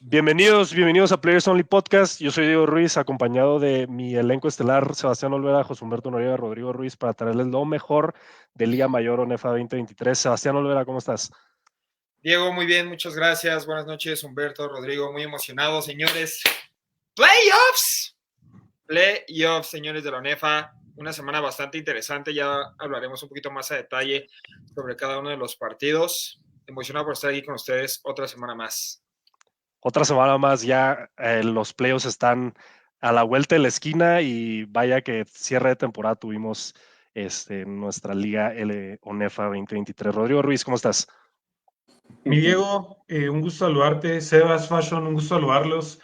Bienvenidos a Players Only Podcast. Yo soy Diego Ruiz, acompañado de mi elenco estelar, Sebastián Olvera, José Humberto Noriega, Rodrigo Ruiz, para traerles lo mejor de Liga Mayor ONEFA 2023. Sebastián Olvera, ¿cómo estás? Diego, muy bien, muchas gracias. Buenas noches, Humberto, Rodrigo, muy emocionado, señores. ¡Playoffs! Playoffs, señores de la ONEFA. Una semana bastante interesante, ya hablaremos un poquito más a detalle sobre cada uno de los partidos. Emocionado por estar aquí con ustedes otra semana más. Otra semana más, ya los playoffs están a la vuelta de la esquina y vaya que cierre de temporada tuvimos en nuestra Liga ONEFA 2023. Rodrigo Ruiz, ¿cómo estás? Mi Diego, un gusto saludarte. Sebas Fashion, un gusto saludarlos.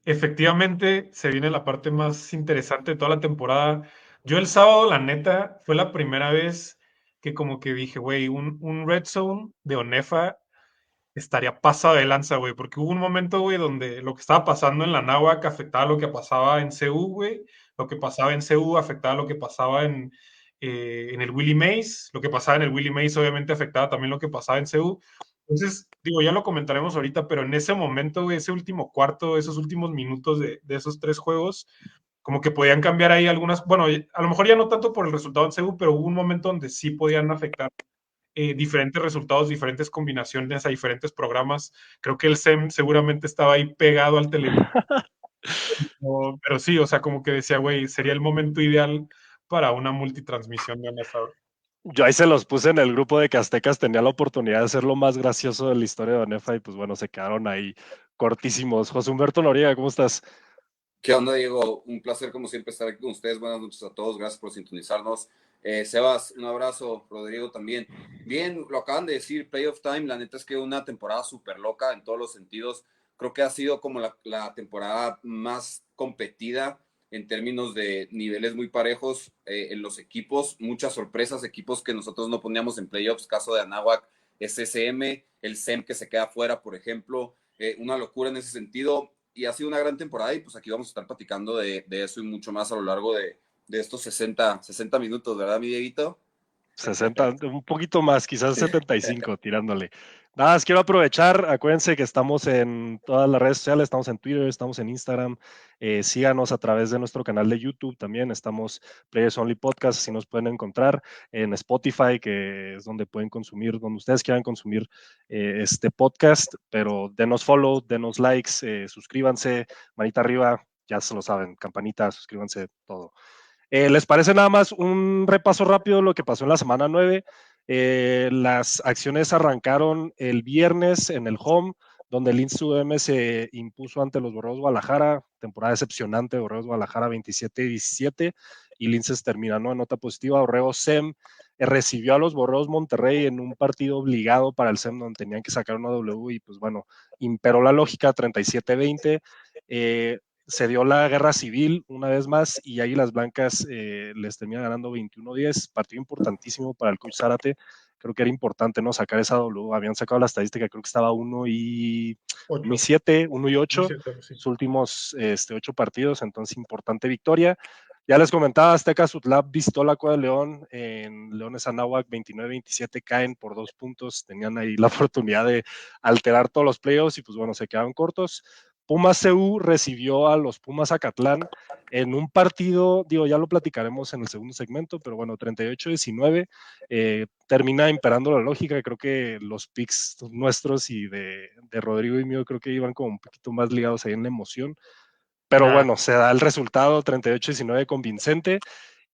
Efectivamente, se viene la parte más interesante de toda la temporada. Yo el sábado, la neta, fue la primera vez que como que dije, güey, un Red Zone de Onefa estaría pasado de lanza, güey, porque hubo un momento, güey, donde lo que estaba pasando en la náhuac afectaba lo que pasaba en CU, güey, lo que pasaba en CU afectaba lo que pasaba en el Willie Mays, lo que pasaba en el Willie Mays obviamente afectaba también lo que pasaba en CU. Entonces, digo, ya lo comentaremos ahorita, pero en ese momento, güey, ese último cuarto, esos últimos minutos de esos tres juegos, como que podían cambiar ahí algunas, bueno, a lo mejor ya no tanto por el resultado en CU, pero hubo un momento donde sí podían afectar diferentes resultados, diferentes combinaciones a diferentes programas. Creo que el SEM seguramente estaba ahí pegado al televisor. Pero sí, o sea, como que decía, güey, sería el momento ideal para una multitransmisión de NFL. Yo ahí se los puse en el grupo de que Aztecas tenía la oportunidad de ser lo más gracioso de la historia de ONEFA y pues bueno, se quedaron ahí cortísimos. José Humberto Noriega, ¿cómo estás? ¿Qué onda, Diego? Un placer, como siempre, estar aquí con ustedes. Buenas noches a todos. Gracias por sintonizarnos. Sebas, un abrazo. Rodrigo también. Bien, lo acaban de decir, Playoff Time. La neta es que una temporada súper loca en todos los sentidos. Creo que ha sido como la temporada más competida en términos de niveles muy parejos en los equipos. Muchas sorpresas, equipos que nosotros no poníamos en playoffs. Caso de Anáhuac, SSM, el SEM que se queda fuera, por ejemplo. Una locura en ese sentido y ha sido una gran temporada y pues aquí vamos a estar platicando de eso y mucho más a lo largo de estos 60 minutos, ¿verdad, mi Dieguito? 60, un poquito más, quizás 75 tirándole. Nada más quiero aprovechar, acuérdense que estamos en todas las redes sociales, estamos en Twitter, estamos en Instagram, síganos a través de nuestro canal de YouTube también, estamos Players Only Podcast, así nos pueden encontrar en Spotify, que es donde pueden consumir, donde ustedes quieran consumir este podcast, pero denos follow, denos likes, suscríbanse, manita arriba, ya se lo saben, campanita, suscríbanse, todo. ¿Les parece nada más un repaso rápido de lo que pasó en la semana 9? Las acciones arrancaron el viernes en el home, donde el Lince UM se impuso ante los Borregos Guadalajara, temporada decepcionante, Borregos Guadalajara 27-17, y Linces terminó en nota positiva. Borregos SEM recibió a los Borregos Monterrey en un partido obligado para el SEM, donde tenían que sacar una W, y pues bueno, imperó la lógica 37-20. Se dio la guerra civil una vez más y Águilas Blancas les termina ganando 21-10, partido importantísimo para el coach Zárate. Creo que era importante no sacar esa W. Habían sacado la estadística, creo que estaba 1-7, 1-8, Sí. sus últimos 8 partidos, entonces importante victoria. Ya les comentaba, Azteca Sutlab visitó la Cueva de León en Leones Anáhuac 29-27, caen por 2 puntos, tenían ahí la oportunidad de alterar todos los playoffs y pues bueno, se quedaron cortos. Pumas CU recibió a los Pumas Acatlán en un partido, digo, ya lo platicaremos en el segundo segmento, pero bueno, 38-19, termina imperando la lógica. Creo que los picks nuestros y de Rodrigo y mío creo que iban como un poquito más ligados ahí en la emoción, pero Nah, bueno, se da el resultado 38-19 convincente.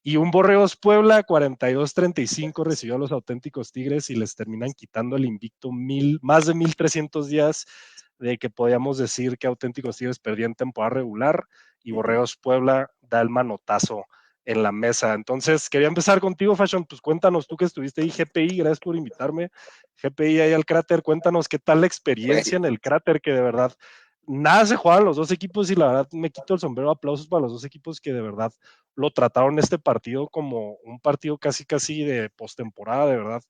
Y un Borreos Puebla 42-35 recibió a los auténticos Tigres y les terminan quitando el invicto más de 1300 días de que podíamos decir que auténticos Tigres perdían temporada regular y Borreos Puebla da el manotazo en la mesa. Entonces, quería empezar contigo, Fashion, pues cuéntanos tú que estuviste ahí, GPI, gracias por invitarme. GPI ahí al cráter, cuéntanos qué tal la experiencia en el cráter, que de verdad nada se jugaban los dos equipos y la verdad me quito el sombrero, aplausos para los dos equipos que de verdad lo trataron este partido como un partido casi de postemporada, de verdad.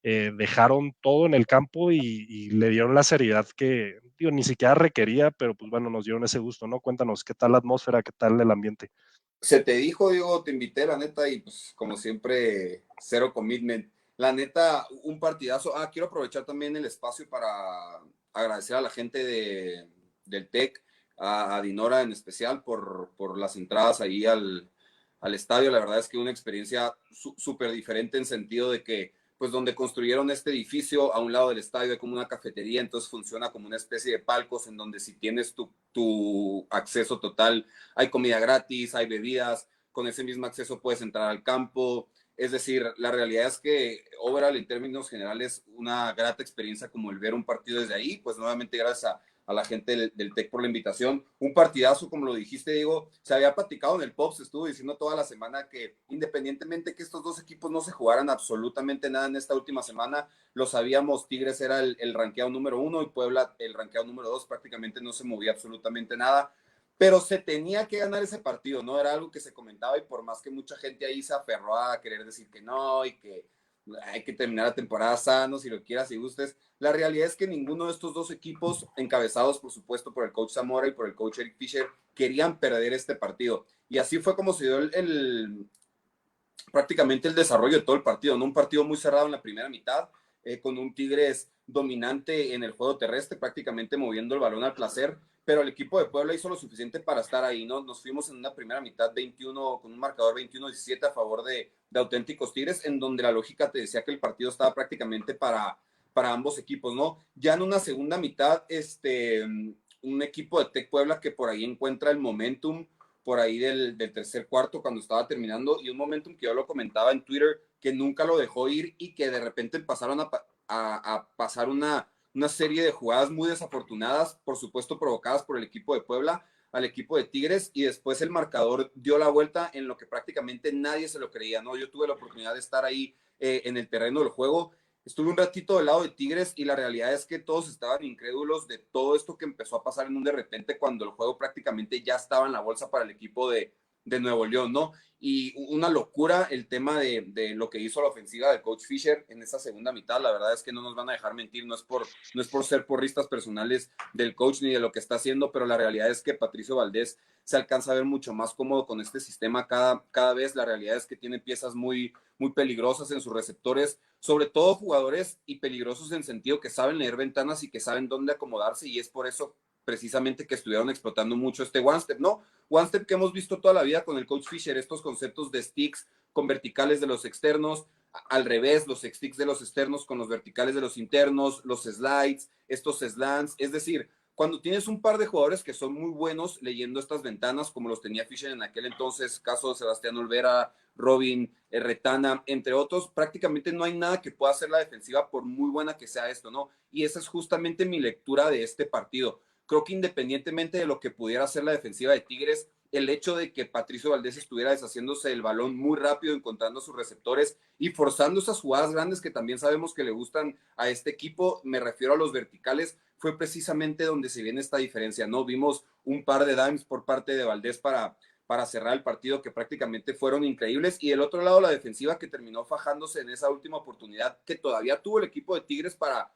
Dejaron todo en el campo y le dieron la seriedad que, digo, ni siquiera requería, pero pues bueno, nos dieron ese gusto, ¿no? Cuéntanos, ¿qué tal la atmósfera, qué tal el ambiente? Se te dijo, Diego, te invité, la neta, y pues como siempre, cero commitment. La neta, un partidazo. Quiero aprovechar también el espacio para agradecer a la gente del TEC, a Dinora en especial, por las entradas ahí al estadio. La verdad es que una experiencia súper diferente en sentido de que, pues donde construyeron este edificio, a un lado del estadio hay como una cafetería, entonces funciona como una especie de palcos en donde si tienes tu acceso total, hay comida gratis, hay bebidas, con ese mismo acceso puedes entrar al campo. Es decir, la realidad es que overall, en términos generales, una grata experiencia como el ver un partido desde ahí, pues nuevamente gracias a la gente del TEC por la invitación. Un partidazo, como lo dijiste, Diego, se había platicado en el POP, se estuvo diciendo toda la semana que independientemente que estos dos equipos no se jugaran absolutamente nada en esta última semana, lo sabíamos, Tigres era el rankeado número 1 y Puebla el rankeado número 2, prácticamente no se movía absolutamente nada, pero se tenía que ganar ese partido, ¿no? Era algo que se comentaba y por más que mucha gente ahí se aferró a querer decir que no y que hay que terminar la temporada sano, si lo quieras, si gustes. La realidad es que ninguno de estos dos equipos, encabezados por supuesto por el coach Zamora y por el coach Eric Fisher, querían perder este partido. Y así fue como se dio prácticamente el desarrollo de todo el partido, ¿no? Un partido muy cerrado en la primera mitad, con un Tigres dominante en el juego terrestre, prácticamente moviendo el balón al placer, pero el equipo de Puebla hizo lo suficiente para estar ahí, ¿no? Nos fuimos en una primera mitad 21, con un marcador 21-17 a favor de auténticos Tigres, en donde la lógica te decía que el partido estaba prácticamente para ambos equipos, ¿no? Ya en una segunda mitad, un equipo de Tec Puebla que por ahí encuentra el momentum, por ahí del tercer cuarto cuando estaba terminando, y un momentum que yo lo comentaba en Twitter, que nunca lo dejó ir y que de repente pasaron a pasar una serie de jugadas muy desafortunadas, por supuesto provocadas por el equipo de Puebla al equipo de Tigres, y después el marcador dio la vuelta en lo que prácticamente nadie se lo creía, ¿no? Yo tuve la oportunidad de estar ahí en el terreno del juego, estuve un ratito del lado de Tigres y la realidad es que todos estaban incrédulos de todo esto que empezó a pasar en un de repente cuando el juego prácticamente ya estaba en la bolsa para el equipo de Nuevo León, ¿no? Y una locura el tema de lo que hizo la ofensiva del coach Fisher en esa segunda mitad. La verdad es que no nos van a dejar mentir, no es por ser porristas personales del coach ni de lo que está haciendo, pero la realidad es que Patricio Valdés se alcanza a ver mucho más cómodo con este sistema cada vez. La realidad es que tiene piezas muy, muy peligrosas en sus receptores, sobre todo jugadores y peligrosos en sentido que saben leer ventanas y que saben dónde acomodarse, y es por eso precisamente que estuvieron explotando mucho este one step, ¿no? One step que hemos visto toda la vida con el coach Fisher, estos conceptos de sticks con verticales de los externos, al revés, los sticks de los externos con los verticales de los internos, los slides, estos slants, es decir, cuando tienes un par de jugadores que son muy buenos leyendo estas ventanas, como los tenía Fisher en aquel entonces, caso de Sebastián Olvera, Robin, Retana, entre otros, prácticamente no hay nada que pueda hacer la defensiva por muy buena que sea esto, ¿no? Y esa es justamente mi lectura de este partido. Creo que independientemente de lo que pudiera hacer la defensiva de Tigres, el hecho de que Patricio Valdés estuviera deshaciéndose del balón muy rápido, encontrando sus receptores y forzando esas jugadas grandes que también sabemos que le gustan a este equipo, me refiero a los verticales, fue precisamente donde se viene esta diferencia, ¿no? Vimos un par de dimes por parte de Valdés para cerrar el partido que prácticamente fueron increíbles, y del otro lado la defensiva que terminó fajándose en esa última oportunidad que todavía tuvo el equipo de Tigres para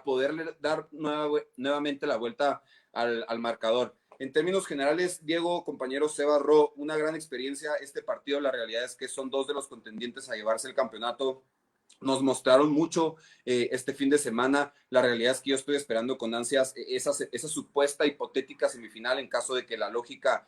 poderle dar nuevamente la vuelta al marcador. En términos generales, Diego, compañero Seba, Ro, una gran experiencia este partido. La realidad es que son dos de los contendientes a llevarse el campeonato. Nos mostraron mucho este fin de semana. La realidad es que yo estoy esperando con ansias esa supuesta hipotética semifinal en caso de que la lógica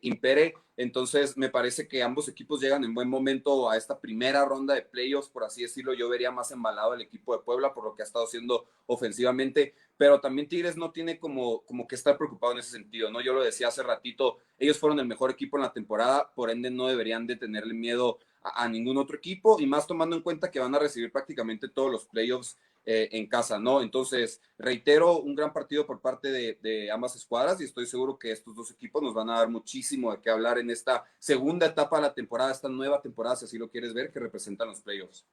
impere. Entonces me parece que ambos equipos llegan en buen momento a esta primera ronda de playoffs, por así decirlo. Yo vería más embalado el equipo de Puebla por lo que ha estado haciendo ofensivamente, pero también Tigres no tiene como que estar preocupado en ese sentido, ¿no? Yo lo decía hace ratito, ellos fueron el mejor equipo en la temporada, por ende no deberían de tenerle miedo a ningún otro equipo, y más tomando en cuenta que van a recibir prácticamente todos los playoffs en casa, ¿no? Entonces, reitero, un gran partido por parte de ambas escuadras, y estoy seguro que estos dos equipos nos van a dar muchísimo de qué hablar en esta segunda etapa de la temporada, esta nueva temporada, si así lo quieres ver, que representan los playoffs.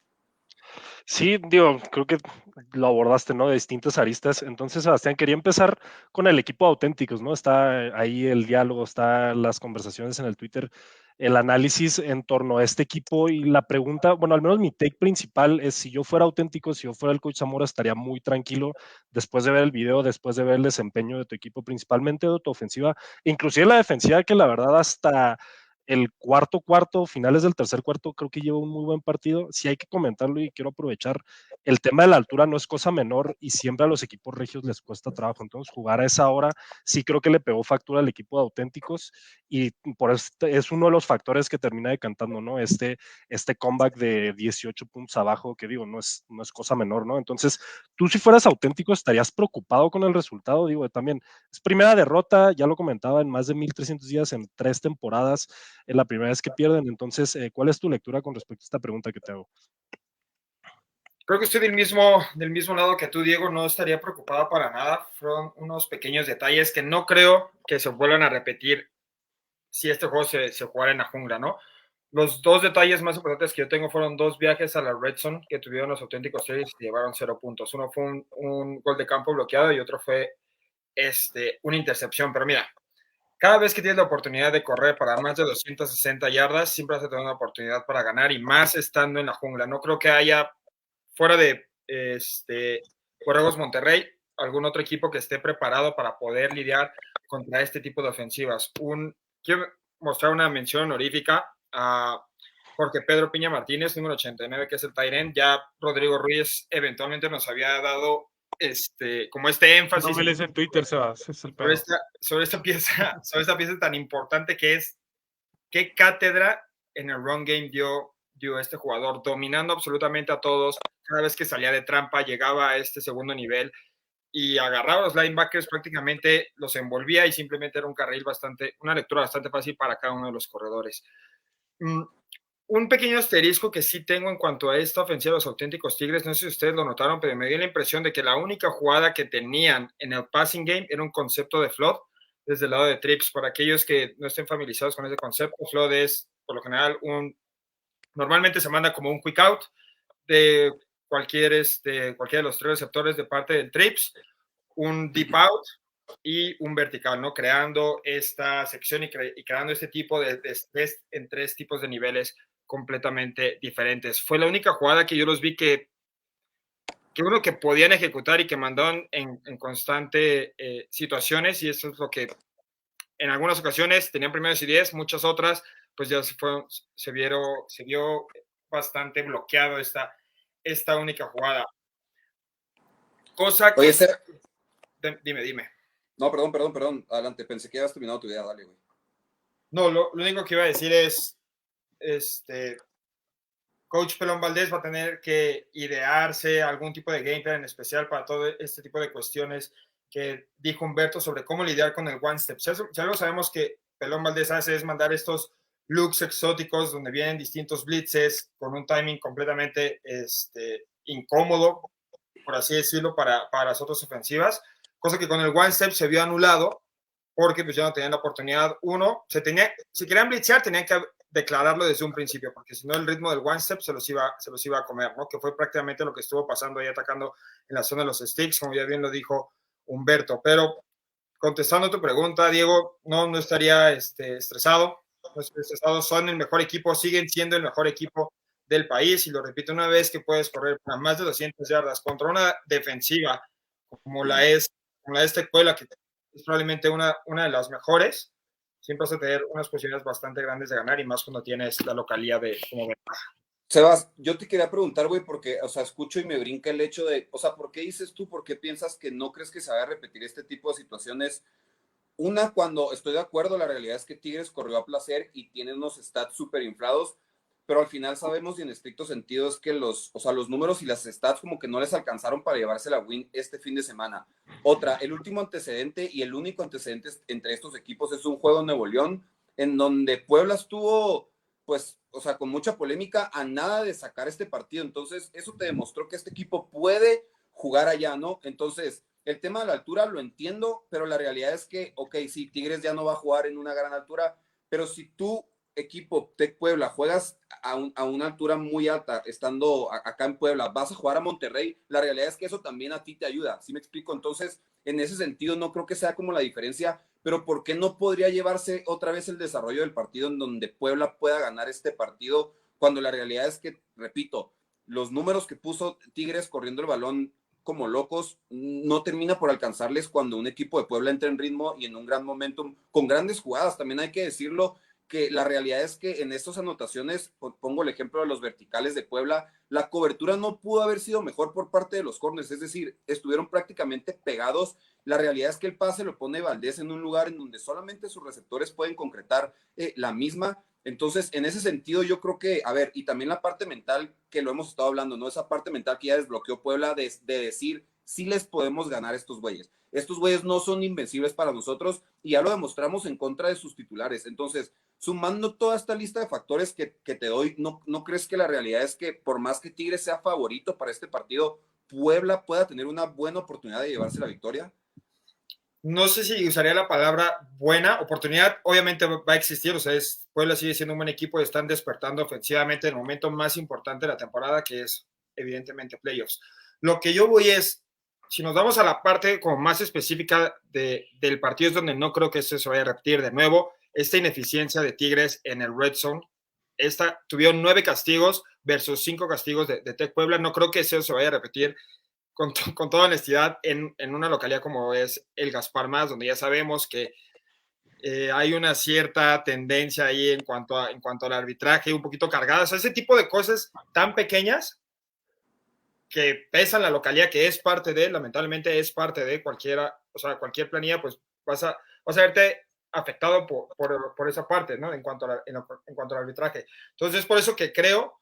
Sí, digo, creo que lo abordaste, ¿no? De distintas aristas. Entonces, Sebastián, quería empezar con el equipo de auténticos, ¿no? Está ahí el diálogo, están las conversaciones en el Twitter, el análisis en torno a este equipo y la pregunta, bueno, al menos mi take principal es si yo fuera auténtico, si yo fuera el coach Zamora, estaría muy tranquilo después de ver el video, después de ver el desempeño de tu equipo, principalmente de tu ofensiva, inclusive la defensiva, que la verdad hasta el finales del tercer cuarto, creo que lleva un muy buen partido. Sí hay que comentarlo y quiero aprovechar, el tema de la altura no es cosa menor y siempre a los equipos regios les cuesta trabajo. Entonces, jugar a esa hora sí creo que le pegó factura al equipo de Auténticos y por eso es uno de los factores que termina decantando, ¿no? Este comeback de 18 puntos abajo, que digo, no es cosa menor, ¿no? Entonces, tú si fueras Auténtico, ¿estarías preocupado con el resultado? Digo, también es primera derrota, ya lo comentaba, en más de 1300 días en 3 temporadas, es la primera vez que pierden. Entonces, ¿cuál es tu lectura con respecto a esta pregunta que te hago? Creo que estoy del mismo lado que tú, Diego. No estaría preocupado para nada. Fueron unos pequeños detalles que no creo que se vuelvan a repetir si este juego se jugara en la jungla, ¿no? Los dos detalles más importantes que yo tengo fueron 2 viajes a la Red Zone que tuvieron los Auténticos Series y llevaron 0 puntos. Uno fue un gol de campo bloqueado y otro fue una intercepción. Pero mira, cada vez que tienes la oportunidad de correr para más de 260 yardas, siempre vas a tener una oportunidad para ganar, y más estando en la jungla. No creo que haya, fuera de Borregos Monterrey, algún otro equipo que esté preparado para poder lidiar contra este tipo de ofensivas. Quiero mostrar una mención honorífica a Jorge Pedro Piña Martínez, número 89, que es el tight end. Ya Rodrigo Ruiz eventualmente nos había dado como énfasis. No me lees en Twitter, Sebas, es el pedo. Sobre esta pieza tan importante, que es qué cátedra en el run game dio este jugador, dominando absolutamente a todos. Cada vez que salía de trampa, llegaba a este segundo nivel y agarraba a los linebackers, prácticamente los envolvía, y simplemente era una lectura bastante fácil para cada uno de los corredores. Un pequeño asterisco que sí tengo en cuanto a esta ofensiva de los Auténticos Tigres, no sé si ustedes lo notaron, pero me dio la impresión de que la única jugada que tenían en el passing game era un concepto de flood desde el lado de trips. Para aquellos que no estén familiarizados con ese concepto, flood es, por lo general, normalmente se manda como un quick out de cualquiera de los 3 receptores de parte del trips, un deep out y un vertical, ¿no? Creando esta sección y creando este tipo de estrés en 3 tipos de niveles completamente diferentes. Fue la única jugada que yo los vi que uno que podían ejecutar y que mandaban en constante situaciones, y eso es lo que en algunas ocasiones tenían primeros y 10, muchas otras pues ya se vio bastante bloqueado esta única jugada. Cosa que... Oye, Dime. No, perdón, adelante, pensé que habías terminado tu idea, dale, güey. No, lo único que iba a decir es, Coach Pelón Valdés va a tener que idearse algún tipo de gameplay en especial para todo este tipo de cuestiones que dijo Humberto sobre cómo lidiar con el one step. Si algo sabemos que Pelón Valdés hace es mandar estos looks exóticos donde vienen distintos blitzes con un timing completamente incómodo, por así decirlo, para las otras ofensivas, cosa que con el one step se vio anulado porque pues ya no tenían la oportunidad. Si querían blitzear, tenían que declararlo desde un principio, porque si no el ritmo del one step se los iba a comer, ¿no? Que fue prácticamente lo que estuvo pasando ahí, atacando en la zona de los sticks, como ya bien lo dijo Humberto. Pero contestando tu pregunta, Diego, no estaría estresado. No estoy estresado. Son el mejor equipo, siguen siendo el mejor equipo del país, y lo repito, una vez que puedes correr a más de 200 yardas contra una defensiva como la de esta escuela, que es probablemente una de las mejores, siempre vas a tener unas posibilidades bastante grandes de ganar, y más cuando tienes la localía como ventaja. Sebas, yo te quería preguntar, güey, porque, o sea, escucho y me brinca el hecho de, o sea, ¿por qué dices tú, por qué piensas que no crees que se vaya a repetir este tipo de situaciones? Una, cuando estoy de acuerdo, la realidad es que Tigres corrió a placer y tiene unos stats súper inflados, pero al final sabemos, y en estricto sentido, es que los números y las stats como que no les alcanzaron para llevarse la win este fin de semana. Otra, el último antecedente y el único antecedente entre estos equipos es un juego en Nuevo León, en donde Puebla estuvo, pues, o sea, con mucha polémica a nada de sacar este partido. Entonces, eso te demostró que este equipo puede jugar allá, ¿no? Entonces, el tema de la altura lo entiendo, pero la realidad es que, ok, sí, Tigres ya no va a jugar en una gran altura, pero si tú, equipo Tec Puebla, juegas a una altura muy alta, estando acá en Puebla, vas a jugar a Monterrey, la realidad es que eso también a ti te ayuda, ¿sí me explico? Entonces, en ese sentido, no creo que sea como la diferencia, pero ¿por qué no podría llevarse otra vez el desarrollo del partido en donde Puebla pueda ganar este partido, cuando la realidad es que, repito, los números que puso Tigres corriendo el balón como locos, no termina por alcanzarles cuando un equipo de Puebla entra en ritmo y en un gran momentum, con grandes jugadas, también hay que decirlo, que la realidad es que en estas anotaciones, pongo el ejemplo de los verticales de Puebla, la cobertura no pudo haber sido mejor por parte de los corners, es decir, estuvieron prácticamente pegados. La realidad es que el pase lo pone Valdés en un lugar en donde solamente sus receptores pueden concretar la misma. Entonces, en ese sentido, yo creo que, a ver, y también la parte mental que lo hemos estado hablando, ¿no? Esa parte mental que ya desbloqueó Puebla de decir, sí les podemos ganar a estos güeyes. Estos güeyes no son invencibles para nosotros y ya lo demostramos en contra de sus titulares. Entonces, sumando toda esta lista de factores que te doy, ¿no crees que la realidad es que por más que Tigres sea favorito para este partido, Puebla pueda tener una buena oportunidad de llevarse la victoria? No sé si usaría la palabra buena oportunidad, obviamente va a existir, o sea, Puebla sigue siendo un buen equipo y están despertando ofensivamente en el momento más importante de la temporada, que es evidentemente playoffs. Lo que yo voy es, si nos vamos a la parte como más específica del partido, es donde no creo que esto se vaya a repetir de nuevo, esta ineficiencia de Tigres en el red zone, tuvieron 9 castigos versus 5 castigos de Tec Puebla, no creo que eso se vaya a repetir con toda honestidad en una localidad como es el Gaspar Más, donde ya sabemos que hay una cierta tendencia ahí en cuanto al arbitraje, un poquito cargada, o sea, ese tipo de cosas tan pequeñas que pesan la localidad, que es parte de, lamentablemente es parte de cualquiera, o sea, cualquier planilla, pues vas a verte afectado por esa parte, ¿no? En cuanto al arbitraje. Entonces, es por eso que creo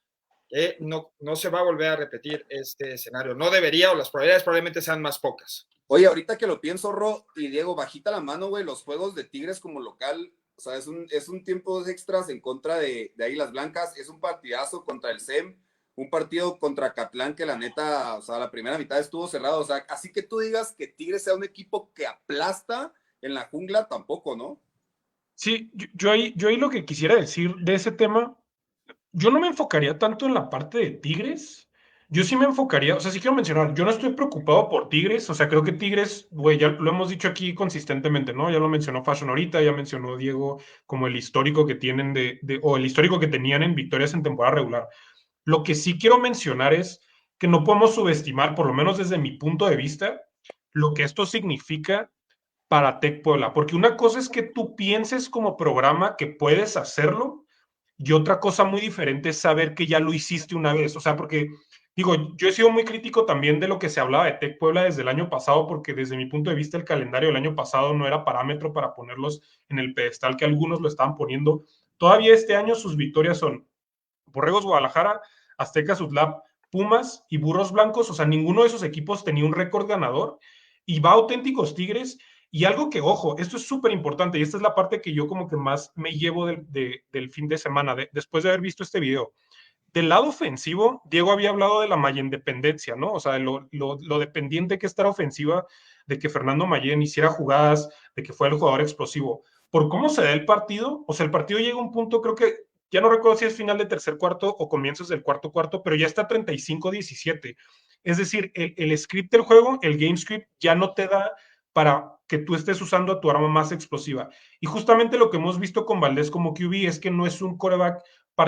que no se va a volver a repetir este escenario. No debería, o las probabilidades probablemente sean más pocas. Oye, ahorita que lo pienso, Ro, y Diego, bajita la mano, güey, los juegos de Tigres como local, o sea, es un tiempo extras en contra de Águilas Blancas, es un partidazo contra el SEM, un partido contra Catlán que la neta, o sea, la primera mitad estuvo cerrado, o sea, así que tú digas que Tigres sea un equipo que aplasta en la jungla, tampoco, ¿no? Sí, yo ahí lo que quisiera decir de ese tema, yo no me enfocaría tanto en la parte de Tigres. Yo sí me enfocaría, o sea, sí quiero mencionar, yo no estoy preocupado por Tigres, o sea, creo que Tigres, güey, ya lo hemos dicho aquí consistentemente, ¿no? Ya lo mencionó Fashion ahorita, ya mencionó Diego como el histórico que tienen o el histórico que tenían en victorias en temporada regular. Lo que sí quiero mencionar es que no podemos subestimar, por lo menos desde mi punto de vista, lo que esto significa para Tec Puebla, porque una cosa es que tú pienses como programa que puedes hacerlo y otra cosa muy diferente es saber que ya lo hiciste una vez, o sea, porque digo, yo he sido muy crítico también de lo que se hablaba de Tec Puebla desde el año pasado, porque desde mi punto de vista el calendario del año pasado no era parámetro para ponerlos en el pedestal que algunos lo estaban poniendo. Todavía este año sus victorias son Borregos Guadalajara, Azteca Sutlap, Pumas y Burros Blancos, o sea, ninguno de esos equipos tenía un récord ganador y va Auténticos Tigres. Y algo que, ojo, esto es súper importante y esta es la parte que yo como que más me llevo del fin de semana, después de haber visto este video. Del lado ofensivo, Diego había hablado de la Mayen dependencia, ¿no? O sea, lo dependiente que está la ofensiva de que Fernando Mayen hiciera jugadas, de que fuera el jugador explosivo. Por cómo se da el partido, o sea, el partido llega a un punto, creo que, ya no recuerdo si es final de tercer cuarto o comienzos del cuarto cuarto, pero ya está 35-17. Es decir, el script del juego, el game script, ya no te da para que tú estés usando a tu arma más explosiva. Y justamente lo que hemos visto con Valdés como QB es que no es un quarterback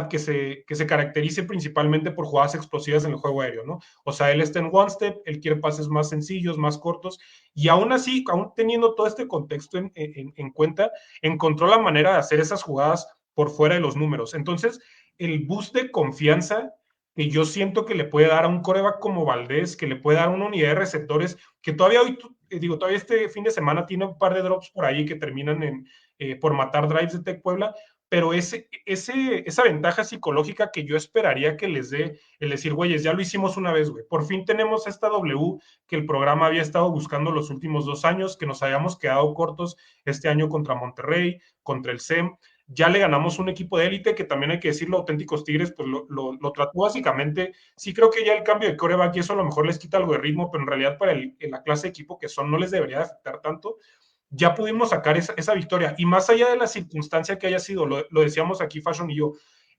que se caracterice principalmente por jugadas explosivas en el juego aéreo, ¿no? O sea, él está en one step, él quiere pases más sencillos, más cortos, y aún así, aún teniendo todo este contexto en cuenta, encontró la manera de hacer esas jugadas por fuera de los números. Entonces, el boost de confianza que yo siento que le puede dar a un coreback como Valdés, que le puede dar una unidad de receptores, que todavía hoy, todavía este fin de semana tiene un par de drops por ahí que terminan por matar drives de Tec Puebla, pero esa ventaja psicológica que yo esperaría que les dé el decir, güeyes, ya lo hicimos una vez, güey, por fin tenemos esta W que el programa había estado buscando los últimos 2 años, que nos habíamos quedado cortos este año contra Monterrey, contra el SEM, ya le ganamos un equipo de élite que también hay que decirlo, Auténticos Tigres, pues lo trató básicamente, sí creo que ya el cambio de coreback y eso a lo mejor les quita algo de ritmo, pero en realidad para la clase de equipo que son no les debería de afectar tanto. Ya pudimos sacar esa victoria. Y más allá de la circunstancia que haya sido, lo decíamos aquí Fashion y yo,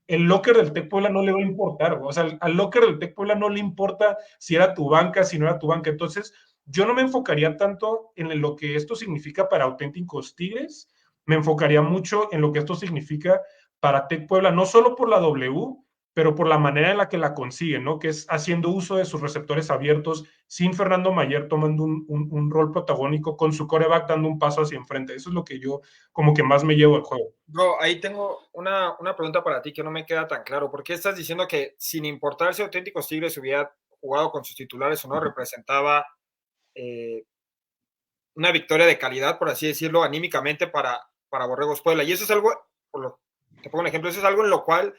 el locker del Tec Puebla no le va a importar, o sea, al locker del Tec Puebla no le importa si era tu banca, si no era tu banca. Entonces, yo no me enfocaría tanto en lo que esto significa para Auténticos Tigres, me enfocaría mucho en lo que esto significa para Tec Puebla, no solo por la W, pero por la manera en la que la consiguen, ¿no? Que es haciendo uso de sus receptores abiertos, sin Fernando Mayer tomando un rol protagónico, con su coreback dando un paso hacia enfrente. Eso es lo que yo como que más me llevo al juego. Bro, ahí tengo una pregunta para ti que no me queda tan claro. ¿Por qué estás diciendo que sin importar si Auténticos Tigres hubiera jugado con sus titulares o no, representaba una victoria de calidad, por así decirlo, anímicamente para Borregos Puebla? Y eso es algo, te pongo un ejemplo, eso es algo en lo cual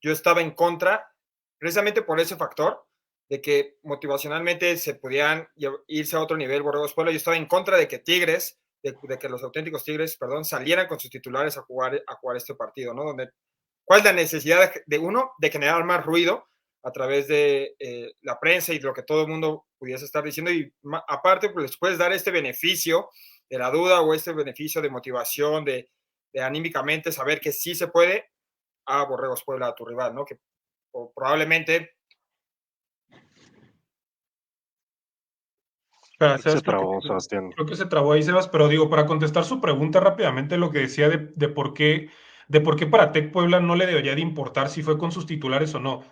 yo estaba en contra, precisamente por ese factor, de que motivacionalmente se podían irse a otro nivel Borregos Puebla. Yo estaba en contra de que Tigres, de que los Auténticos Tigres, perdón, salieran con sus titulares a jugar este partido, ¿no? ¿Cuál es la necesidad de generar más ruido a través de la prensa y de lo que todo el mundo pudiese estar diciendo? Y aparte, pues les puedes dar este beneficio de la duda o este beneficio de motivación, de anímicamente saber que sí se puede a Borregos Puebla, a tu rival, ¿no? Que probablemente... Se trabó, Sebastián. Creo que se trabó ahí, Sebas, pero digo, para contestar su pregunta rápidamente, lo que decía de por qué para Tec Puebla no le debería de importar si fue con sus titulares o no.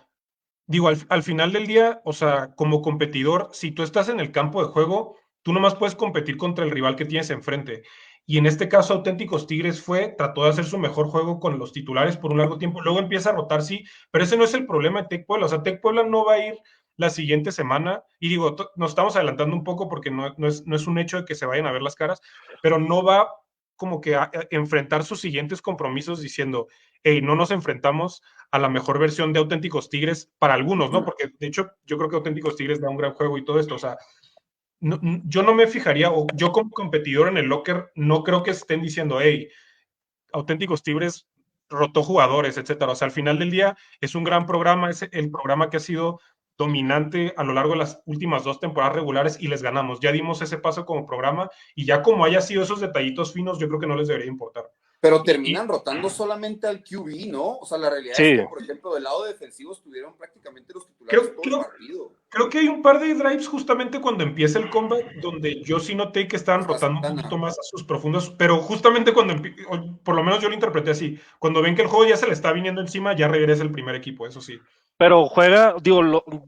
Digo, al final del día, o sea, como competidor, si tú estás en el campo de juego, tú nomás puedes competir contra el rival que tienes enfrente. Y en este caso, Auténticos Tigres trató de hacer su mejor juego con los titulares por un largo tiempo, luego empieza a rotar, sí, pero ese no es el problema de Tec Puebla. O sea, Tec Puebla no va a ir la siguiente semana, y digo, nos estamos adelantando un poco porque no es un hecho de que se vayan a ver las caras, pero no va como que a enfrentar sus siguientes compromisos diciendo, hey, no nos enfrentamos a la mejor versión de Auténticos Tigres para algunos, ¿no? Porque de hecho yo creo que Auténticos Tigres da un gran juego y todo esto, o sea, yo no me fijaría, o yo como competidor en el locker no creo que estén diciendo, hey, Auténticos Tigres rotó jugadores, etcétera. O sea, al final del día es un gran programa, es el programa que ha sido dominante a lo largo de las últimas 2 temporadas regulares y les ganamos. Ya dimos ese paso como programa y ya como haya sido esos detallitos finos, yo creo que no les debería importar. Pero terminan rotando solamente al QB, ¿no? O sea, la realidad es que, por ejemplo, del lado defensivo estuvieron prácticamente los titulares todo el partido. Creo que hay un par de drives justamente cuando empieza el comeback donde yo sí noté que estaban rotando un poquito más a sus profundos, pero justamente cuando, por lo menos yo lo interpreté así, cuando ven que el juego ya se le está viniendo encima, ya regresa el primer equipo, eso sí. Pero juega, digo,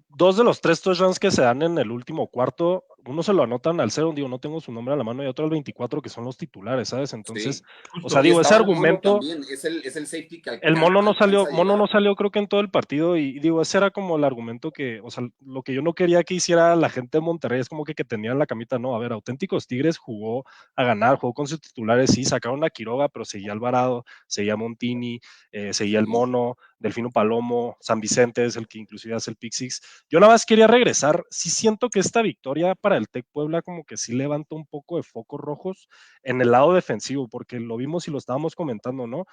2 de los 3 touchdowns que se dan en el último cuarto, uno se lo anotan al 0, digo, no tengo su nombre a la mano, y otro al 24, que son los titulares, ¿sabes? Entonces, sí. O sea, digo, ese argumento... Es el safety que el mono no salió creo que en todo el partido, y digo, ese era como el argumento que, o sea, lo que yo no quería que hiciera la gente de Monterrey es como que tenían la camita, no, a ver, Auténticos Tigres jugó a ganar, jugó con sus titulares, sí, sacaron a Quiroga, pero seguía Alvarado, seguía Montini, seguía el mono, Delfino Palomo, San Vicente es el que inclusive hace el pick six. Yo nada más quería regresar, sí siento que esta victoria para el Tec Puebla como que sí levanta un poco de focos rojos en el lado defensivo, porque lo vimos y lo estábamos comentando, ¿no?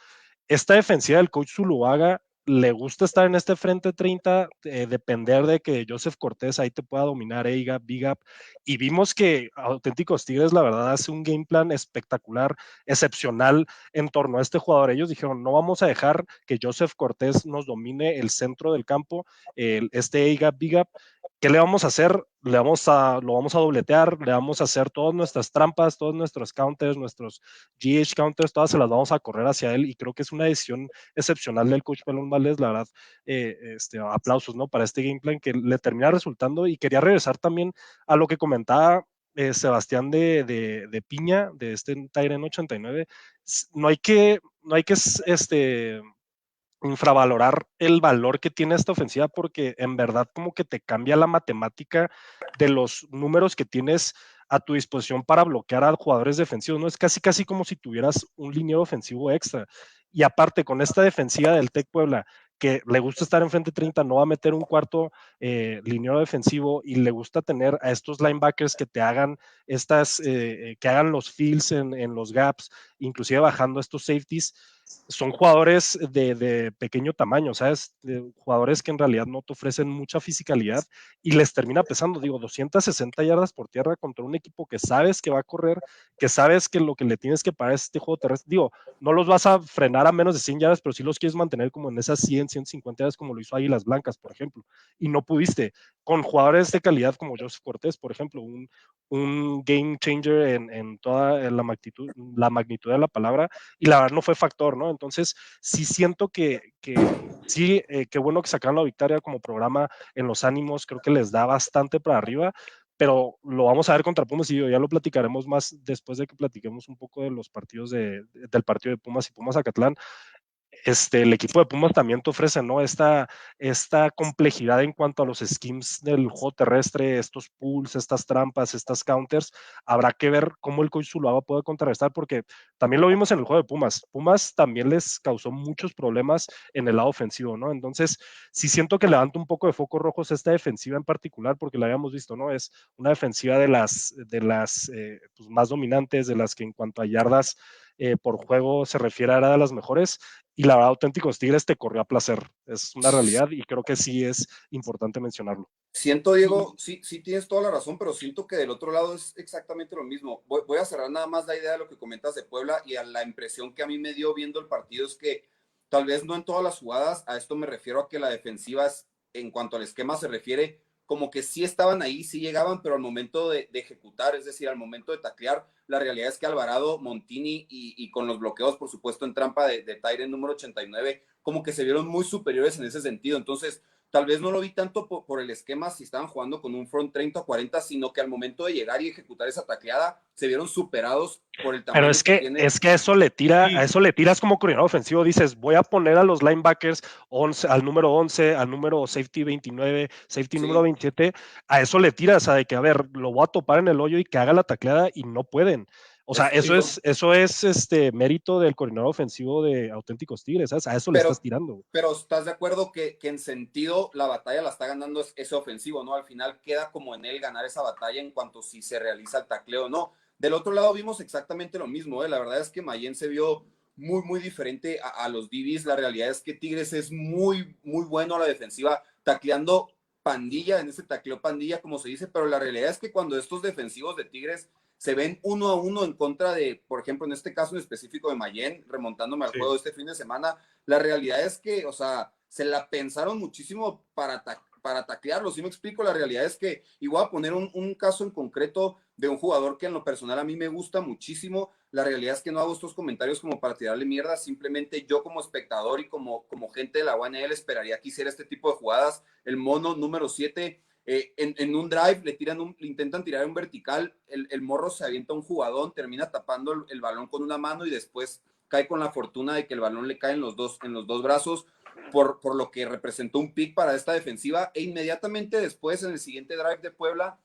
Esta defensiva del coach Zuluaga le gusta estar en este frente 30, depender de que Joseph Cortés ahí te pueda dominar A-gap, B-gap, y vimos que Auténticos Tigres la verdad hace un game plan espectacular, excepcional en torno a este jugador. Ellos dijeron, no vamos a dejar que Joseph Cortés nos domine el centro del campo, este A-gap, B-gap. ¿Qué le vamos a hacer? Lo vamos a dobletear, le vamos a hacer todas nuestras trampas, todos nuestros counters, nuestros GH counters, todas se las vamos a correr hacia él, y creo que es una decisión excepcional del coach Pelón Valdés, la verdad, aplausos, ¿no? Para este game plan que le termina resultando. Y quería regresar también a lo que comentaba Sebastián de Piña, de este Tyren 89. No hay que infravalorar el valor que tiene esta ofensiva, porque en verdad como que te cambia la matemática de los números que tienes a tu disposición para bloquear a jugadores defensivos, ¿no? Es casi como si tuvieras un liniero ofensivo extra. Y aparte, con esta defensiva del Tec Puebla, que le gusta estar en frente 30, no va a meter un cuarto liniero defensivo, y le gusta tener a estos linebackers que te hagan que hagan los fills en los gaps, inclusive bajando estos safeties. Son jugadores de pequeño tamaño, ¿sabes? Jugadores que en realidad no te ofrecen mucha fisicalidad, y les termina pesando, digo, 260 yardas por tierra contra un equipo que sabes que va a correr, que sabes que lo que le tienes que pagar es este juego terrestre. Digo, no los vas a frenar a menos de 100 yardas, pero sí los quieres mantener como en esas 100, 150 yardas, como lo hizo Águilas Blancas, por ejemplo, y no pudiste. Con jugadores de calidad como Joseph Cortés, por ejemplo, un game changer en toda la magnitud de la palabra, y la verdad no fue factor, ¿no? Entonces, sí siento que sí, qué bueno que sacaron la victoria como programa en los ánimos, creo que les da bastante para arriba, pero lo vamos a ver contra Pumas y ya lo platicaremos más después de que platiquemos un poco de los partidos del partido de Pumas y Pumas Acatlán. El equipo de Pumas también te ofrece, ¿no? Esta complejidad en cuanto a los schemes del juego terrestre, estos pulls, estas trampas, estas counters. Habrá que ver cómo el coach Zuluaga puede contrarrestar, porque también lo vimos en el juego de Pumas. Pumas también les causó muchos problemas en el lado ofensivo, ¿no? Entonces, sí siento que levanta un poco de focos rojos esta defensiva en particular, porque la habíamos visto, ¿no? Es una defensiva de las pues más dominantes, de las que en cuanto a yardas por juego se refiere, era de las mejores. Y la verdad, Auténticos Tigres te corrió a placer. Es una realidad y creo que sí es importante mencionarlo. Siento, Diego, sí tienes toda la razón, pero siento que del otro lado es exactamente lo mismo. Voy a cerrar nada más la idea de lo que comentas de Puebla y a la impresión que a mí me dio viendo el partido es que tal vez no en todas las jugadas, a esto me refiero a que la defensiva es, en cuanto al esquema se refiere, como que sí estaban ahí, sí llegaban, pero al momento de ejecutar, es decir, al momento de taclear, la realidad es que Alvarado, Montini y con los bloqueos, por supuesto, en trampa de Tyren número 89, como que se vieron muy superiores en ese sentido. Entonces, tal vez no lo vi tanto por el esquema si estaban jugando con un front 30 o 40, sino que al momento de llegar y ejecutar esa tacleada, se vieron superados por el tamaño Pero tiene. es que a eso le Sí. tiras como coordinador ofensivo, dices, voy a poner a los linebackers 11, al número 11, al número safety 29, safety número Sí, 27, a eso le tiras, a de que, a ver, lo voy a topar en el hoyo y que haga la tacleada y no pueden. O sea, estoy eso es mérito del coordinador ofensivo de Auténticos Tigres, ¿sabes? A eso le estás tirando. pero estás de acuerdo que en sentido la batalla la está ganando ese ofensivo, ¿no? Al final queda como en él ganar esa batalla en cuanto si se realiza el tacleo o no. Del otro lado vimos exactamente lo mismo, ¿eh? La verdad es que Mayen se vio muy diferente a los DBs. La realidad es que Tigres es muy bueno a la defensiva, tacleando pandilla, en ese tacleo pandilla, como se dice, pero la realidad es que cuando estos defensivos de Tigres se ven 1-1 en contra de, por ejemplo, en este caso en específico de Mayen, remontándome al juego de este fin de semana, la realidad es que, o sea, se la pensaron muchísimo para taclearlo. ¿Sí me explico? La realidad es que, y voy a poner un caso en concreto de un jugador que en lo personal a mí me gusta muchísimo. La realidad es que no hago estos comentarios como para tirarle mierda, simplemente yo como espectador y como gente de la UNL esperaría que hiciera este tipo de jugadas. El mono número 7, en un drive le intentan tirar un vertical, el morro se avienta un jugadón, termina tapando el balón con una mano y después cae con la fortuna de que el balón le cae en los dos brazos, por lo que representó un pick para esta defensiva, e inmediatamente después, en el siguiente drive de Puebla,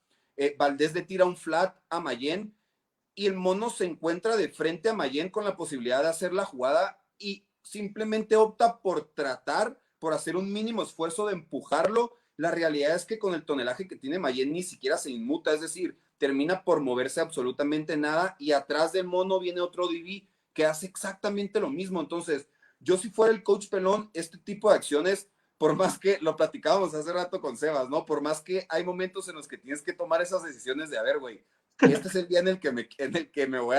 Valdés le tira un flat a Mayen, y el mono se encuentra de frente a Mayen con la posibilidad de hacer la jugada, y simplemente opta por hacer un mínimo esfuerzo de empujarlo. La realidad es que con el tonelaje que tiene Mayen ni siquiera se inmuta, es decir, termina por moverse absolutamente nada, y atrás del mono viene otro DB que hace exactamente lo mismo. Entonces, yo si fuera el coach Pelón, este tipo de acciones, por más que lo platicábamos hace rato con Sebas, ¿no? Por más que hay momentos en los que tienes que tomar esas decisiones de, a ver, güey, este es el día en el que me voy